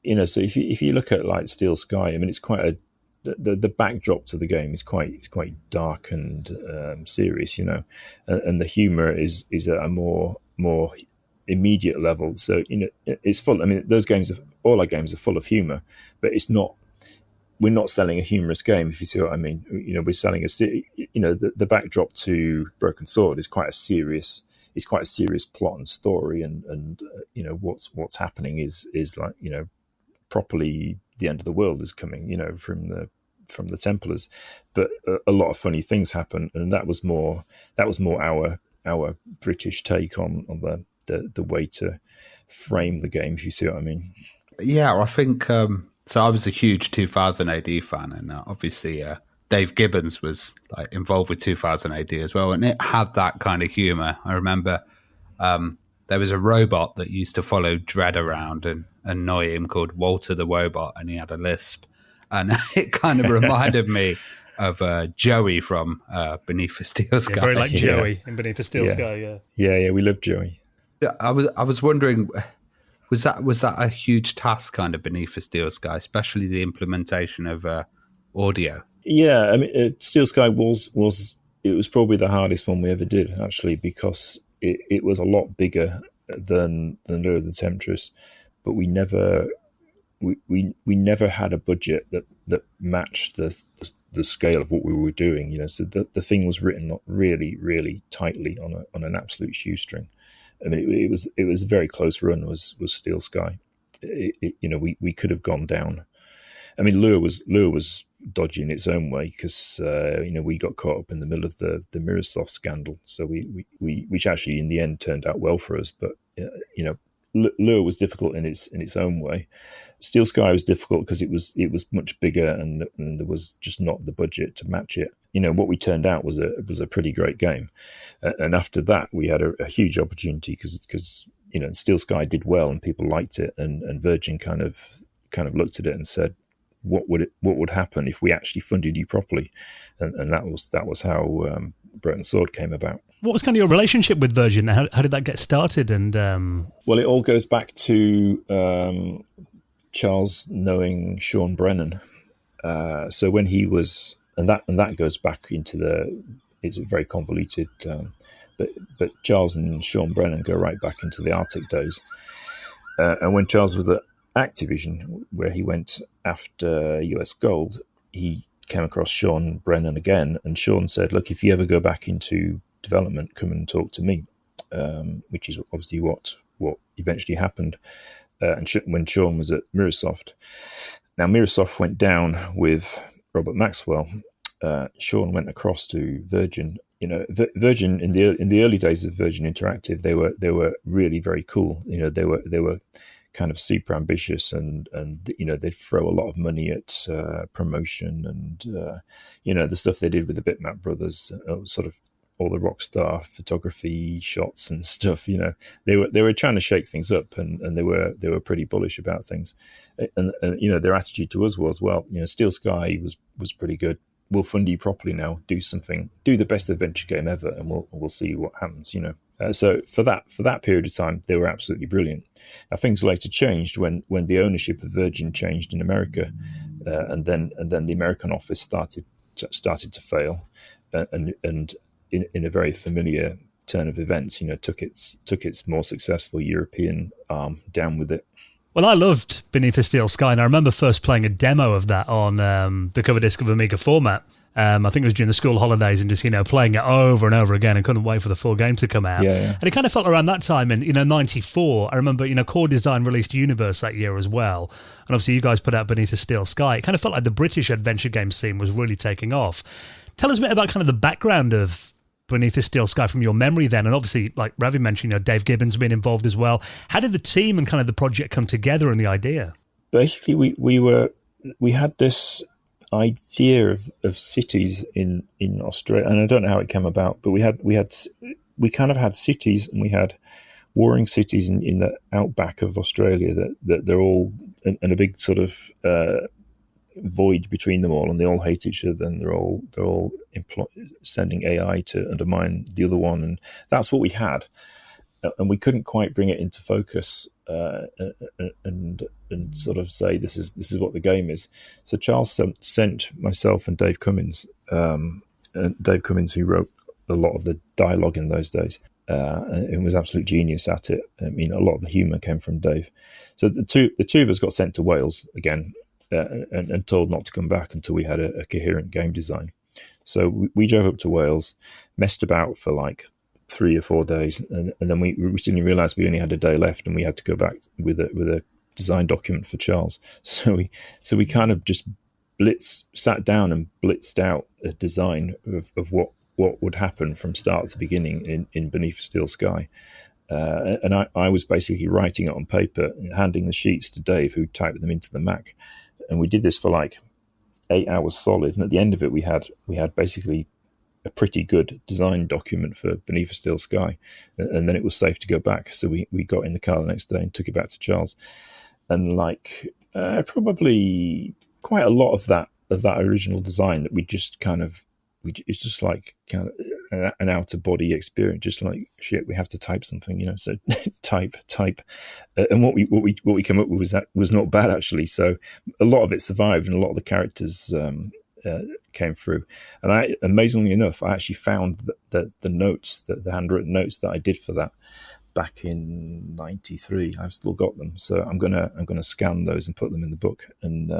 So if you look at like Steel Sky, it's quite the backdrop to the game is quite dark and serious, and the humor is at a more immediate level. So it's full. Those games, all our games are full of humor, but it's not. We're not selling a humorous game, if you see what I mean. We're selling the backdrop to Broken Sword is quite a serious. It's quite a serious plot and story, and what's happening is like properly the end of the world is coming. From the Templars, but a lot of funny things happen, and that was more our British take on the way to frame the game, if you see what I mean. Yeah, I think so. I was a huge 2000 AD fan, and obviously Dave Gibbons was like involved with 2000 AD as well, and it had that kind of humor. I remember there was a robot that used to follow Dredd around and annoy him called Walter the Wobot, and he had a lisp, and it kind of reminded me of Joey from Beneath the Steel Sky. Very like Joey in Beneath the Steel Sky. Yeah, we love Joey. I was wondering, was that a huge task, kind of Beneath the Steel Sky, especially the implementation of audio? Yeah, Steel Sky was probably the hardest one we ever did, actually, because it was a lot bigger than Lure of the Temptress, but we never had a budget that matched the scale of what we were doing. So the thing was written really, really tightly on an absolute shoestring. It was a very close run. Was Steel Sky. We could have gone down. Lure was dodgy in its own way, because we got caught up in the middle of the Microsoft scandal. So which actually in the end turned out well for us. But Lure was difficult in its own way. Steel Sky was difficult because it was much bigger, and there was just not the budget to match it. What we turned out was a pretty great game, and after that we had a huge opportunity because Steel Sky did well and people liked it, and Virgin kind of looked at it and said, what would happen if we actually funded you properly, and that was how Broken Sword came about. What was kind of your relationship with Virgin? How did that get started? And well, it all goes back to Charles knowing Sean Brennan. So when he was, and that goes back into it's very convoluted, but Charles and Sean Brennan go right back into the Arctic days. And when Charles was at Activision, where he went after US Gold, he came across Sean Brennan again, and Sean said, "Look, if you ever go back into development, come and talk to me," which is obviously what eventually happened. And when Sean was at Microsoft, now Microsoft went down with Robert Maxwell. Sean went across to Virgin. You know, Virgin in the early days of Virgin Interactive, they were really very cool. You know, they were kind of super ambitious, and you know, they'd throw a lot of money at promotion, and you know, the stuff they did with the Bitmap brothers, sort of all the rock star photography shots and stuff. You know, they were trying to shake things up, and they were pretty bullish about things, and you know, their attitude to us was, well, you know, Steel Sky was pretty good. We'll fund you properly now. Do the best adventure game ever, and we'll see what happens. You know, so for that period of time, they were absolutely brilliant. Now, things later changed when the ownership of Virgin changed in America, and then the American office started to fail, and in a very familiar turn of events, you know, took its more successful European arm down with it. Well, I loved Beneath a Steel Sky, and I remember first playing a demo of that on the cover disc of Amiga format. I think it was during the school holidays, and just, you know, playing it over and over again, and couldn't wait for the full game to come out. Yeah. And it kind of felt around that time in, you know, 94. I remember, you know, Core Design released Universe that year as well. And obviously you guys put out Beneath a Steel Sky. It kind of felt like the British adventure game scene was really taking off. Tell us a bit about kind of the background of Beneath a Steel Sky from your memory then, and obviously, like Ravi mentioned, you know, Dave Gibbons been involved as well. How did the team and kind of the project come together and the idea? Basically, we had this idea of cities in Australia, and I don't know how it came about, but we kind of had cities, and we had warring cities in the outback of Australia that they're all and a big sort of void between them all, and they all hate each other, and they're all sending AI to undermine the other one, and that's what we had, and we couldn't quite bring it into focus and sort of say this is what the game is. So Charles sent myself and Dave Cummins, who wrote a lot of the dialogue in those days, and was absolute genius at it. I mean, a lot of the humour came from Dave. So the two of us got sent to Wales again. And told not to come back until we had a coherent game design. So we drove up to Wales, messed about for like 3 or 4 days, and then we suddenly realised we only had a day left, and we had to go back with a design document for Charles. So we kind of just sat down and blitzed out a design of what would happen from start to beginning in Beneath Steel Sky. And I was basically writing it on paper, handing the sheets to Dave, who typed them into the Mac. And we did this for like 8 hours solid. And at the end of it, we had basically a pretty good design document for Beneath a Steel Sky. And then it was safe to go back. So we got in the car the next day and took it back to Charles. And like probably quite a lot of that original design that we just kind of, it's just like kind of an outer body experience, just like shit, we have to type something, you know, so type and what we came up with was not bad actually. So a lot of it survived, and a lot of the characters came through, and I amazingly enough I actually found the notes, the handwritten notes that I did for that back in 93. I've still got them, so I'm gonna scan those and put them in the book, and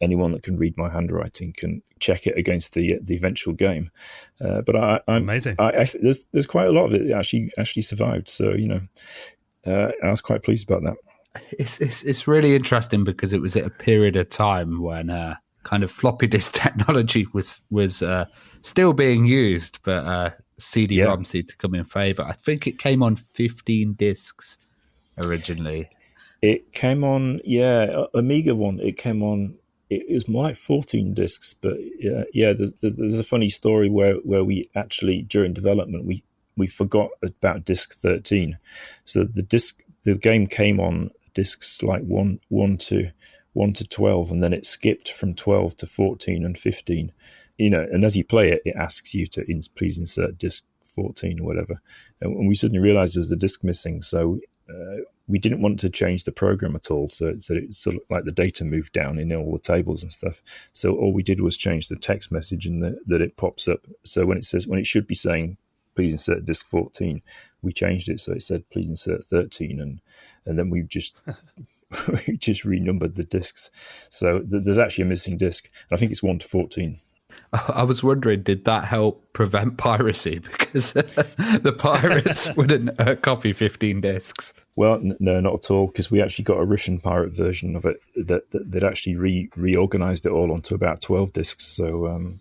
anyone that can read my handwriting can check it against the eventual game. But I'm amazing. There's quite a lot of it that actually survived. So, you know, I was quite pleased about that. It's really interesting because it was at a period of time when kind of floppy disk technology was still being used, but CD-ROM seemed to come in favour. I think it came on 15 discs originally. It came on, Amiga one. It came on. It was more like 14 discs, but there's a funny story where we actually, during development, we forgot about disc 13. So the game came on discs like 1 to 12, and then it skipped from 12 to 14 and 15. You know, and as you play it, it asks you to please insert disc 14 or whatever. And we suddenly realized there was a disk missing. So we didn't want to change the program at all. So it's sort of like the data moved down in all the tables and stuff. So all we did was change the text message and that it pops up. So when it should be saying, please insert disk 14, we changed it. So it said, please insert 13. And then we just renumbered the disks. So there's actually a missing disk. I think it's 1 to 14. I was wondering, did that help prevent piracy? Because the pirates wouldn't copy 15 discs. Well, no, not at all, because we actually got a Russian pirate version of it that actually reorganized it all onto about 12 discs. So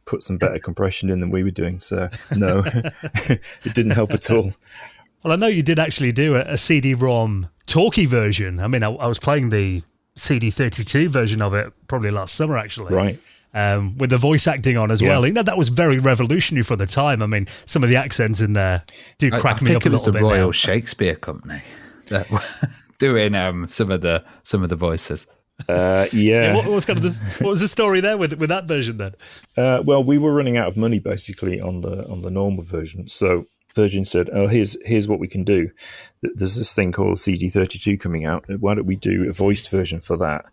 put some better compression in than we were doing. So no, it didn't help at all. Well, I know you did actually do a CD-ROM talkie version. I mean, I was playing the CD32 version of it probably last summer, actually. Right. With the voice acting on as well. You know, that was very revolutionary for the time. I mean, some of the accents in there do crack me up a little bit. I think it was the Royal Shakespeare Company that were doing some of the voices. What was the story there with that version then? Well, we were running out of money basically on the normal version. So Virgin said, "Oh, here's what we can do. There's this thing called CD32 coming out. Why don't we do a voiced version for that?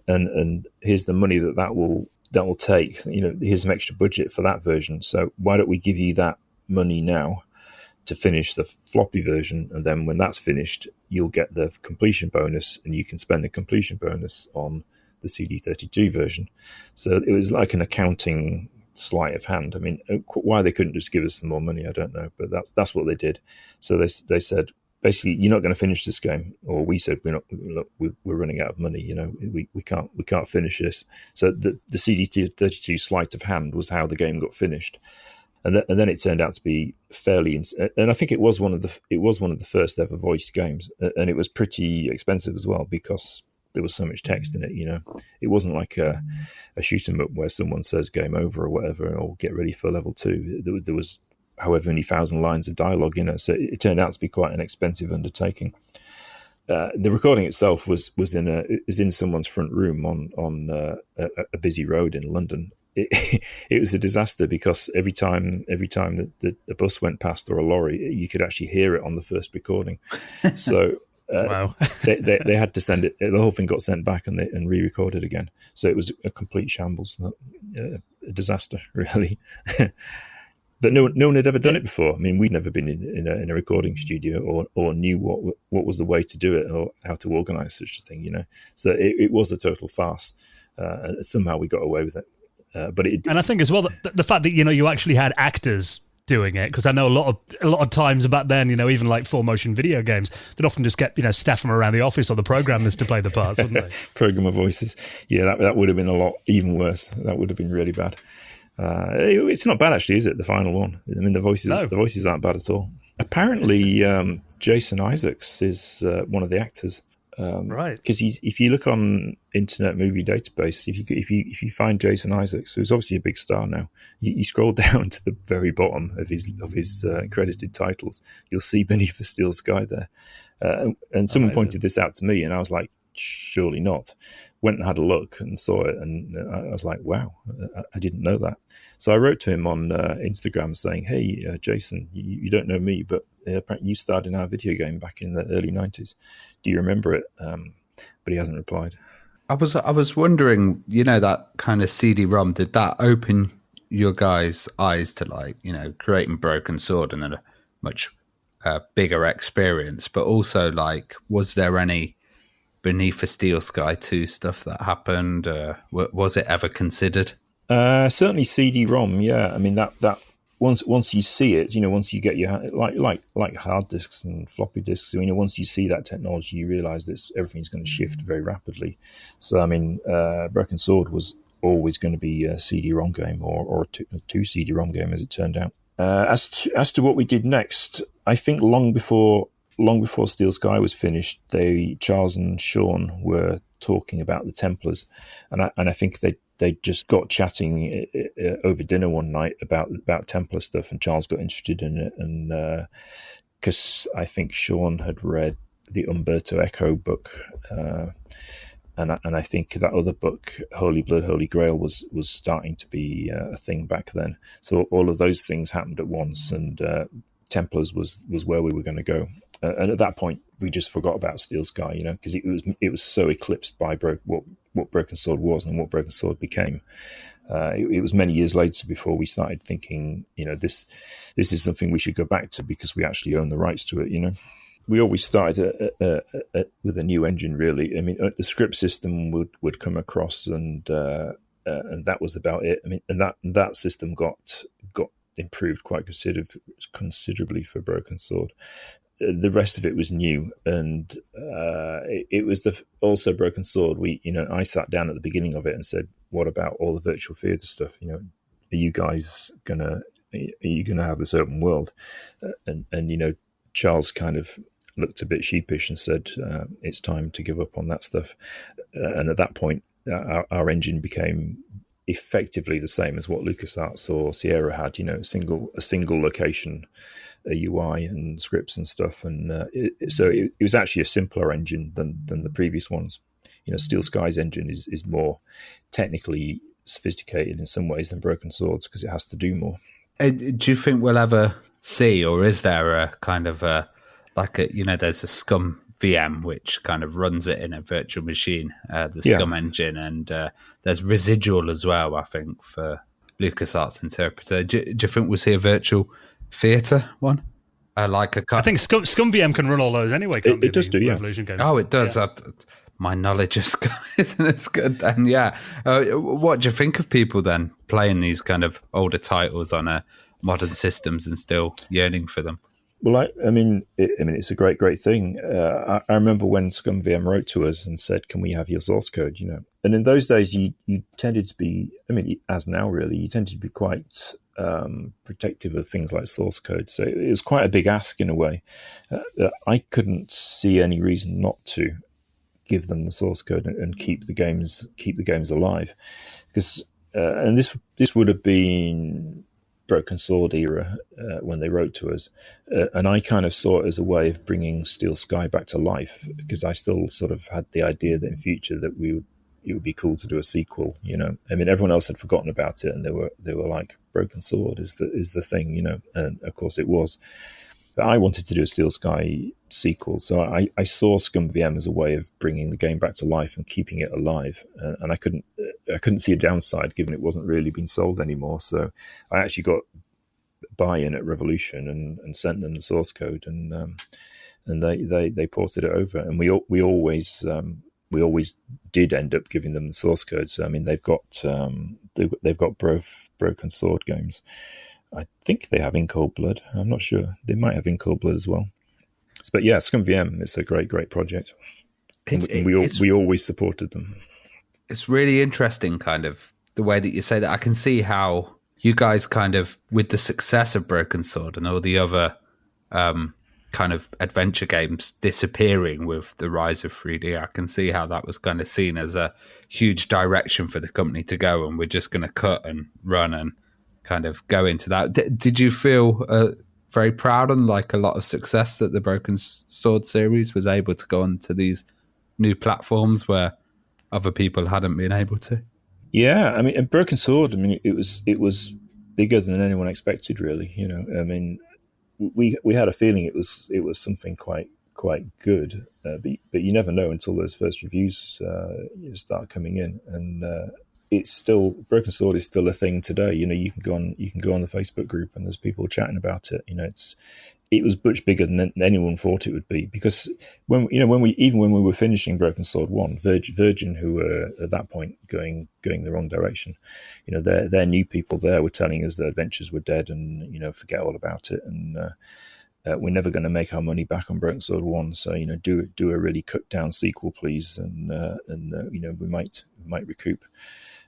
And here's the money that will take. You know, here's some extra budget for that version. So why don't we give you that money now to finish the floppy version, and then when that's finished, you'll get the completion bonus, and you can spend the completion bonus on the CD32 version." So it was like an accounting sleight of hand. I mean, why they couldn't just give us some more money, I don't know, but that's what they did. So they said, basically, you're not going to finish this game, or we said, we're running out of money. You know, we can't finish this. So the CD32 sleight of hand was how the game got finished, and then it turned out to be fairly. And I think it was one of the first ever voiced games, and it was pretty expensive as well because there was so much text in it. You know, it wasn't like a shoot 'em up where someone says game over or whatever, or get ready for level 2. There was however many thousand lines of dialogue, you know, so it turned out to be quite an expensive undertaking. The recording itself was in someone's front room on a busy road in London. It was a disaster because every time the bus went past or a lorry, you could actually hear it on the first recording. So wow. they had to send it. The whole thing got sent back and re-recorded again. So it was a complete shambles, a disaster, really. But no one had ever done it before. I mean, we'd never been in a recording studio or knew what was the way to do it or how to organise such a thing, you know. So it was a total farce. Somehow we got away with it. And I think as well the fact that, you know, you actually had actors doing it, because I know a lot of times back then, you know, even like full motion video games, they'd often just get, you know, staff from around the office or the programmers to play the parts, wouldn't they? Programmer voices. Yeah, that would have been a lot even worse. That would have been really bad. It's not bad actually, is it? The final one. I mean, the voices aren't bad at all. Apparently, Jason Isaacs is one of the actors. Right. Because if you look on Internet Movie Database, if you find Jason Isaacs, who's obviously a big star now, you scroll down to the very bottom of his credited titles, you'll see Beneath the Steel Sky there. And someone pointed this out to me, and I was like, surely not. Went and had a look and saw it, and I was like, wow, I didn't know that. So I wrote to him on Instagram saying, hey, Jason, you don't know me, but apparently you starred in our video game back in the early 90s. Do you remember it? But he hasn't replied. I was wondering, you know, that kind of CD-ROM, did that open your guys' eyes to, like, you know, creating Broken Sword and a much bigger experience? But also, like, was there any Beneath the Steel Sky 2 stuff that happened? Was it ever considered? Certainly CD-ROM, yeah. I mean, that once you see it, you know, once you get your like hard disks and floppy disks, you know, once you see that technology, you realise that everything's going to shift very rapidly. So, I mean, Broken Sword was always going to be a CD-ROM game or a two CD-ROM game, as it turned out. As to what we did next, I think long before Steel Sky was finished, Charles and Sean were talking about the Templars, and I think they just got chatting over dinner one night about Templar stuff, and Charles got interested in it, and because I think Sean had read the Umberto Eco book, I think that other book, Holy Blood, Holy Grail, was starting to be a thing back then. So all of those things happened at once, and Templars was where we were going to go. And at that point, we just forgot about Steel Sky, because it was so eclipsed by what Broken Sword was and what Broken Sword became. It was many years later before we started thinking, this is something we should go back to because we actually own the rights to it, We always started with a new engine, really. I mean, the script system would come across, and that was about it. I mean, and that system got improved quite considerably for Broken Sword. The rest of it was new, and it was also Broken Sword. I sat down at the beginning of it and said, "What about all the virtual theatre stuff? Are you guys gonna have this open world?" And Charles kind of looked a bit sheepish and said, "It's time to give up on that stuff." And at that point, our engine became effectively the same as what LucasArts or Sierra had. A single location, a UI and scripts and stuff. And so it was actually a simpler engine than the previous ones. Steel Sky's engine is more technically sophisticated in some ways than Broken Swords because it has to do more. Do you think we'll ever see, or is there a kind of there's a Scum VM which kind of runs it in a virtual machine, Scum engine, and there's Residual as well, I think, for LucasArts Interpreter. Do you think we'll see a virtual theatre one? I think Scum VM can run all those anyway. It does do, yeah. Revolution games. Oh, it does. Yeah. My knowledge of Scum isn't as good then, yeah. What do you think of people then playing these kind of older titles on modern systems and still yearning for them? Well, I mean, it's a great thing. I remember when Scum VM wrote to us and said, "Can we have your source code?" And in those days, you tended to be, as now really, you tended to be quite protective of things like source code. So it was quite a big ask in a way. I couldn't see any reason not to give them the source code and keep the games alive, because and this would have been Broken Sword era when they wrote to us, and I kind of saw it as a way of bringing Steel Sky back to life, because I still sort of had the idea that in future that it would be cool to do a sequel. Everyone else had forgotten about it, and they were like, Broken Sword is the thing, and of course it was. But I wanted to do a Steel Sky sequel, so I saw Scum VM as a way of bringing the game back to life and keeping it alive, and I couldn't see a downside given it wasn't really being sold anymore. So I actually got buy-in at Revolution and sent them the source code, and they ported it over, and we always did end up giving them the source code. So they've got both Broken Sword games. I think they have In Cold Blood. I'm not sure. They might have In Cold Blood as well. But yeah, Scum VM, it's a great project. We always supported them. It's really interesting, kind of, the way that you say that. I can see how you guys kind of, with the success of Broken Sword and all the other kind of adventure games disappearing with the rise of 3D, I can see how that was kind of seen as a huge direction for the company to go, and we're just going to cut and run and kind of go into that. Did you feel very proud and like a lot of success that the Broken Sword series was able to go onto these new platforms where other people hadn't been able to? Yeah, and Broken Sword, it was bigger than anyone expected, really. We had a feeling it was something quite good, but you never know until those first reviews start coming in, and it's still, Broken Sword is still a thing today. You can go on the Facebook group and there's people chatting about it. It was much bigger than anyone thought it would be, because when we were finishing Broken Sword 1, Virgin, who were at that point going the wrong direction, their new people there were telling us that Adventures were dead and forget all about it, and we're never going to make our money back on Broken Sword 1, so do a really cut down sequel, please, and we might recoup.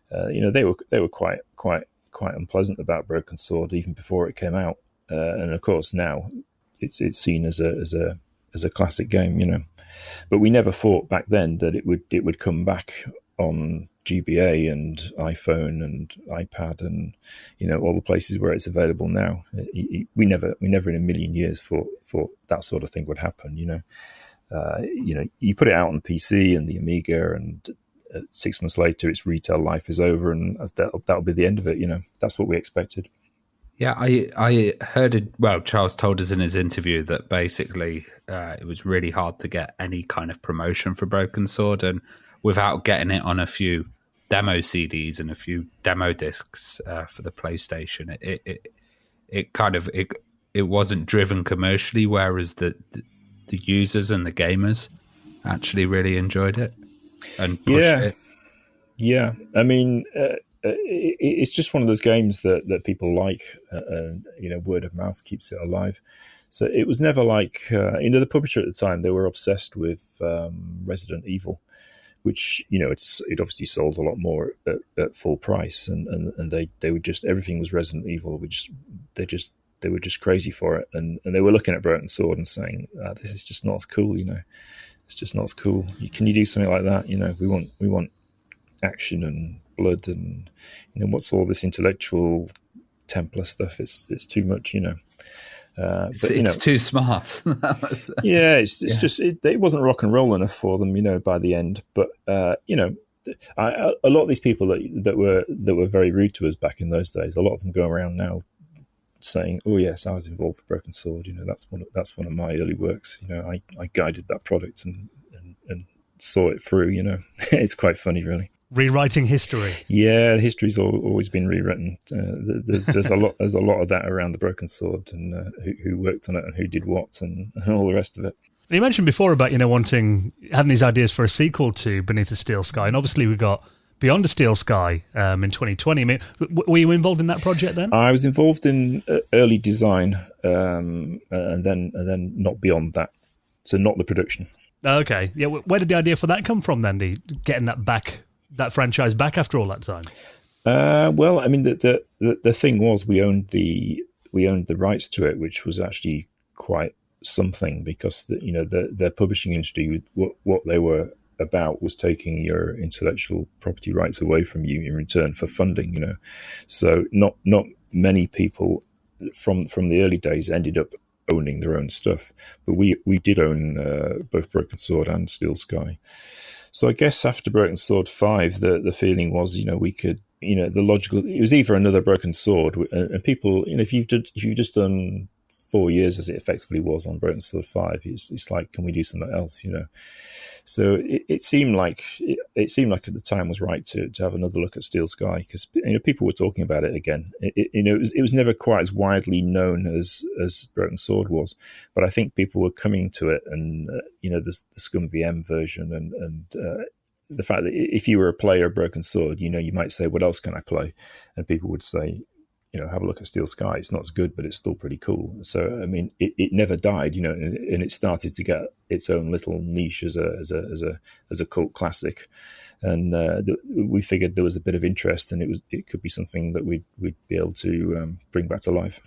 They were quite unpleasant about Broken Sword even before it came out, and of course now it's seen as a classic game, But we never thought back then that it would come back on GBA and iPhone and iPad and all the places where it's available now. We never in a million years thought that sort of thing would happen, you put it out on the PC and the Amiga, and 6 months later, its retail life is over, and that'll be the end of it. That's what we expected. Yeah, I heard it. Well, Charles told us in his interview that basically it was really hard to get any kind of promotion for Broken Sword, and without getting it on a few demo CDs and a few demo discs for the PlayStation, it wasn't driven commercially, whereas the users and the gamers actually really enjoyed it and pushed it. Yeah, I mean, it's just one of those games that people like, and word of mouth keeps it alive. So it was never like the publisher at the time, they were obsessed with Resident Evil, which it obviously sold a lot more at full price, and they would just, everything was Resident Evil. They were just crazy for it, and they were looking at Broken Sword and saying, this is just not as cool. It's just not as cool. Can you do something like that? We want action and blood, and what's all this intellectual Templar stuff? It's too much. It's too smart. It's just it wasn't rock and roll enough for them, by the end. But a lot of these people that were very rude to us back in those days, a lot of them go around now saying, "Oh yes, I was involved with Broken Sword. That's one of my early works. I guided that product and saw it through." It's quite funny, really. Rewriting history. Yeah, history's always been rewritten. There's a lot of that around the Broken Sword, and who worked on it and who did what, and all the rest of it. You mentioned before about having these ideas for a sequel to Beneath the Steel Sky, and obviously we got Beyond the Steel Sky in 2020. I mean, were you involved in that project then? I was involved in early design, and then not beyond that, so not the production. Okay, yeah. Where did the idea for that come from then? Getting that franchise back after all that time? Well, I mean, the thing was we owned the rights to it, which was actually quite something, because the publishing industry, what they were about was taking your intellectual property rights away from you in return for funding. So not many people from the early days ended up owning their own stuff, but we did own both Broken Sword and Steel Sky. So I guess after Broken Sword 5, the feeling was, we could, the logical, it was either another Broken Sword, and people, if you've just done 4 years as it effectively was on Broken Sword 5, it's like, can we do something else, So it seemed like at the time was right to have another look at Steel Sky, because people were talking about it again. It was never quite as widely known as Broken Sword was, but I think people were coming to it, and the Scum VM version, and the fact that if you were a player of Broken Sword, you might say, what else can I play? And people would say, have a look at Steel Sky. It's not as good, but it's still pretty cool. So, I mean, it never died, and it started to get its own little niche as a cult classic. And we figured there was a bit of interest, and it could be something that we'd be able to bring back to life.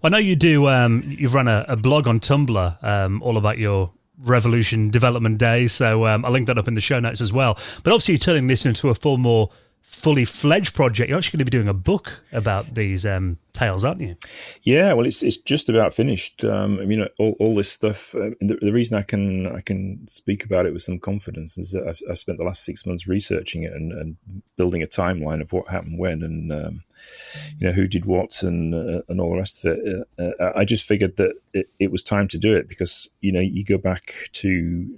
Well, I know you do. You've run a blog on Tumblr all about your Revolution development day, so I'll link that up in the show notes as well. But obviously, you're turning this into a more fully fledged project. You're actually going to be doing a book about these tales, aren't you? Yeah, well, it's just about finished. All this stuff. The reason I can speak about it with some confidence is that I've spent the last 6 months researching it and building a timeline of what happened when, and who did what, and all the rest of it. I just figured that it was time to do it, because you go back to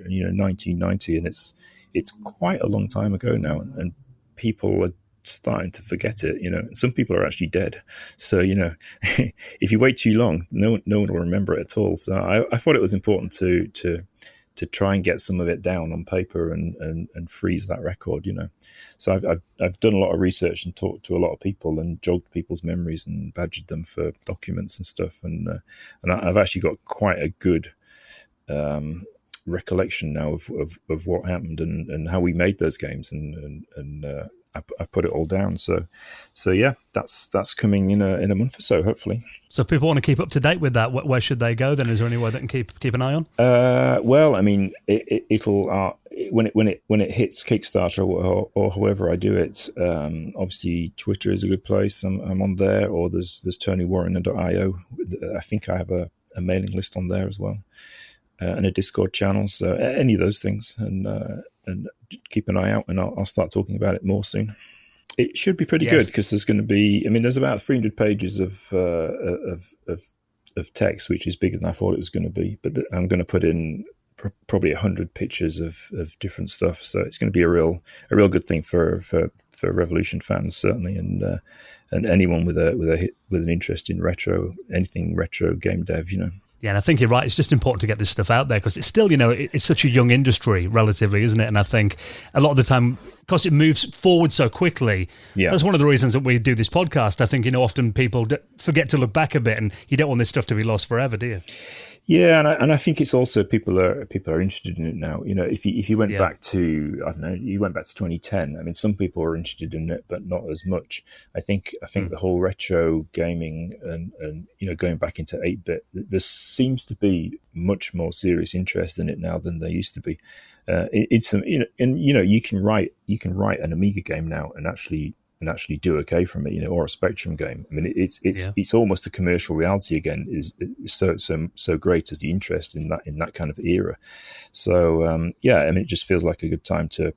1990, and it's quite a long time ago now, and people are starting to forget it. Some people are actually dead. So, if you wait too long, no one will remember it at all. So I thought it was important to try and get some of it down on paper and freeze that record, So I've done a lot of research and talked to a lot of people and jogged people's memories and badgered them for documents and stuff. And I've actually got quite a good recollection now of what happened and how we made those games, and I put it all down. So yeah, that's coming in a month or so, hopefully. So if people want to keep up to date with that, where should they go then? Is there anywhere they can keep an eye on? Well, I mean, it'll when it hits Kickstarter or however I do it. Obviously, Twitter is a good place. I'm on there, or there's TonyWarriner.io. I think I have a mailing list on there as well. and a Discord channel. So any of those things, and keep an eye out, and I'll start talking about it more soon. It should be pretty good because there's going to be. I mean, there's about 300 pages of text, which is bigger than I thought it was going to be. But I'm going to put in probably 100 pictures of different stuff. So it's going to be a real good thing for Revolution fans, certainly, and anyone with an interest in anything retro game dev, you know. Yeah, and I think you're right. It's just important to get this stuff out there because it's still, you know, it's such a young industry relatively, isn't it? And I think a lot of the time, because it moves forward so quickly, that's one of the reasons that we do this podcast. I think, you know, often people forget to look back a bit, and you don't want this stuff to be lost forever, do you? Yeah, and I think it's also people are interested in it now. You know, if you went back to, I don't know, you went back to 2010. I mean, some people are interested in it, but not as much. I think the whole retro gaming and you know, going back into 8-bit, there seems to be much more serious interest in it now than there used to be. It's you know, and you know, you can write an Amiga game now and actually do okay from it, you know, or a Spectrum game. I mean, it's almost a commercial reality again. Is so great as the interest in that kind of era. So I mean, it just feels like a good time to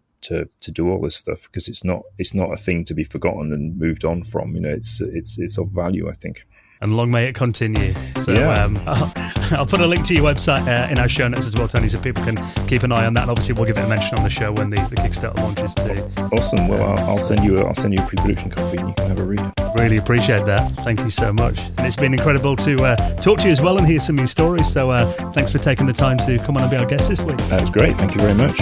do all this stuff because it's not a thing to be forgotten and moved on from. You know, it's of value, I think. And long may it continue. So I'll put a link to your website in our show notes as well, Tony, so people can keep an eye on that. And obviously, we'll give it a mention on the show when the Kickstarter launches too. Awesome. Well, I'll send you a pre-production copy, and you can have a read. Really appreciate that. Thank you so much. And it's been incredible to talk to you as well and hear some of your stories. So thanks for taking the time to come on and be our guest this week. That was great. Thank you very much.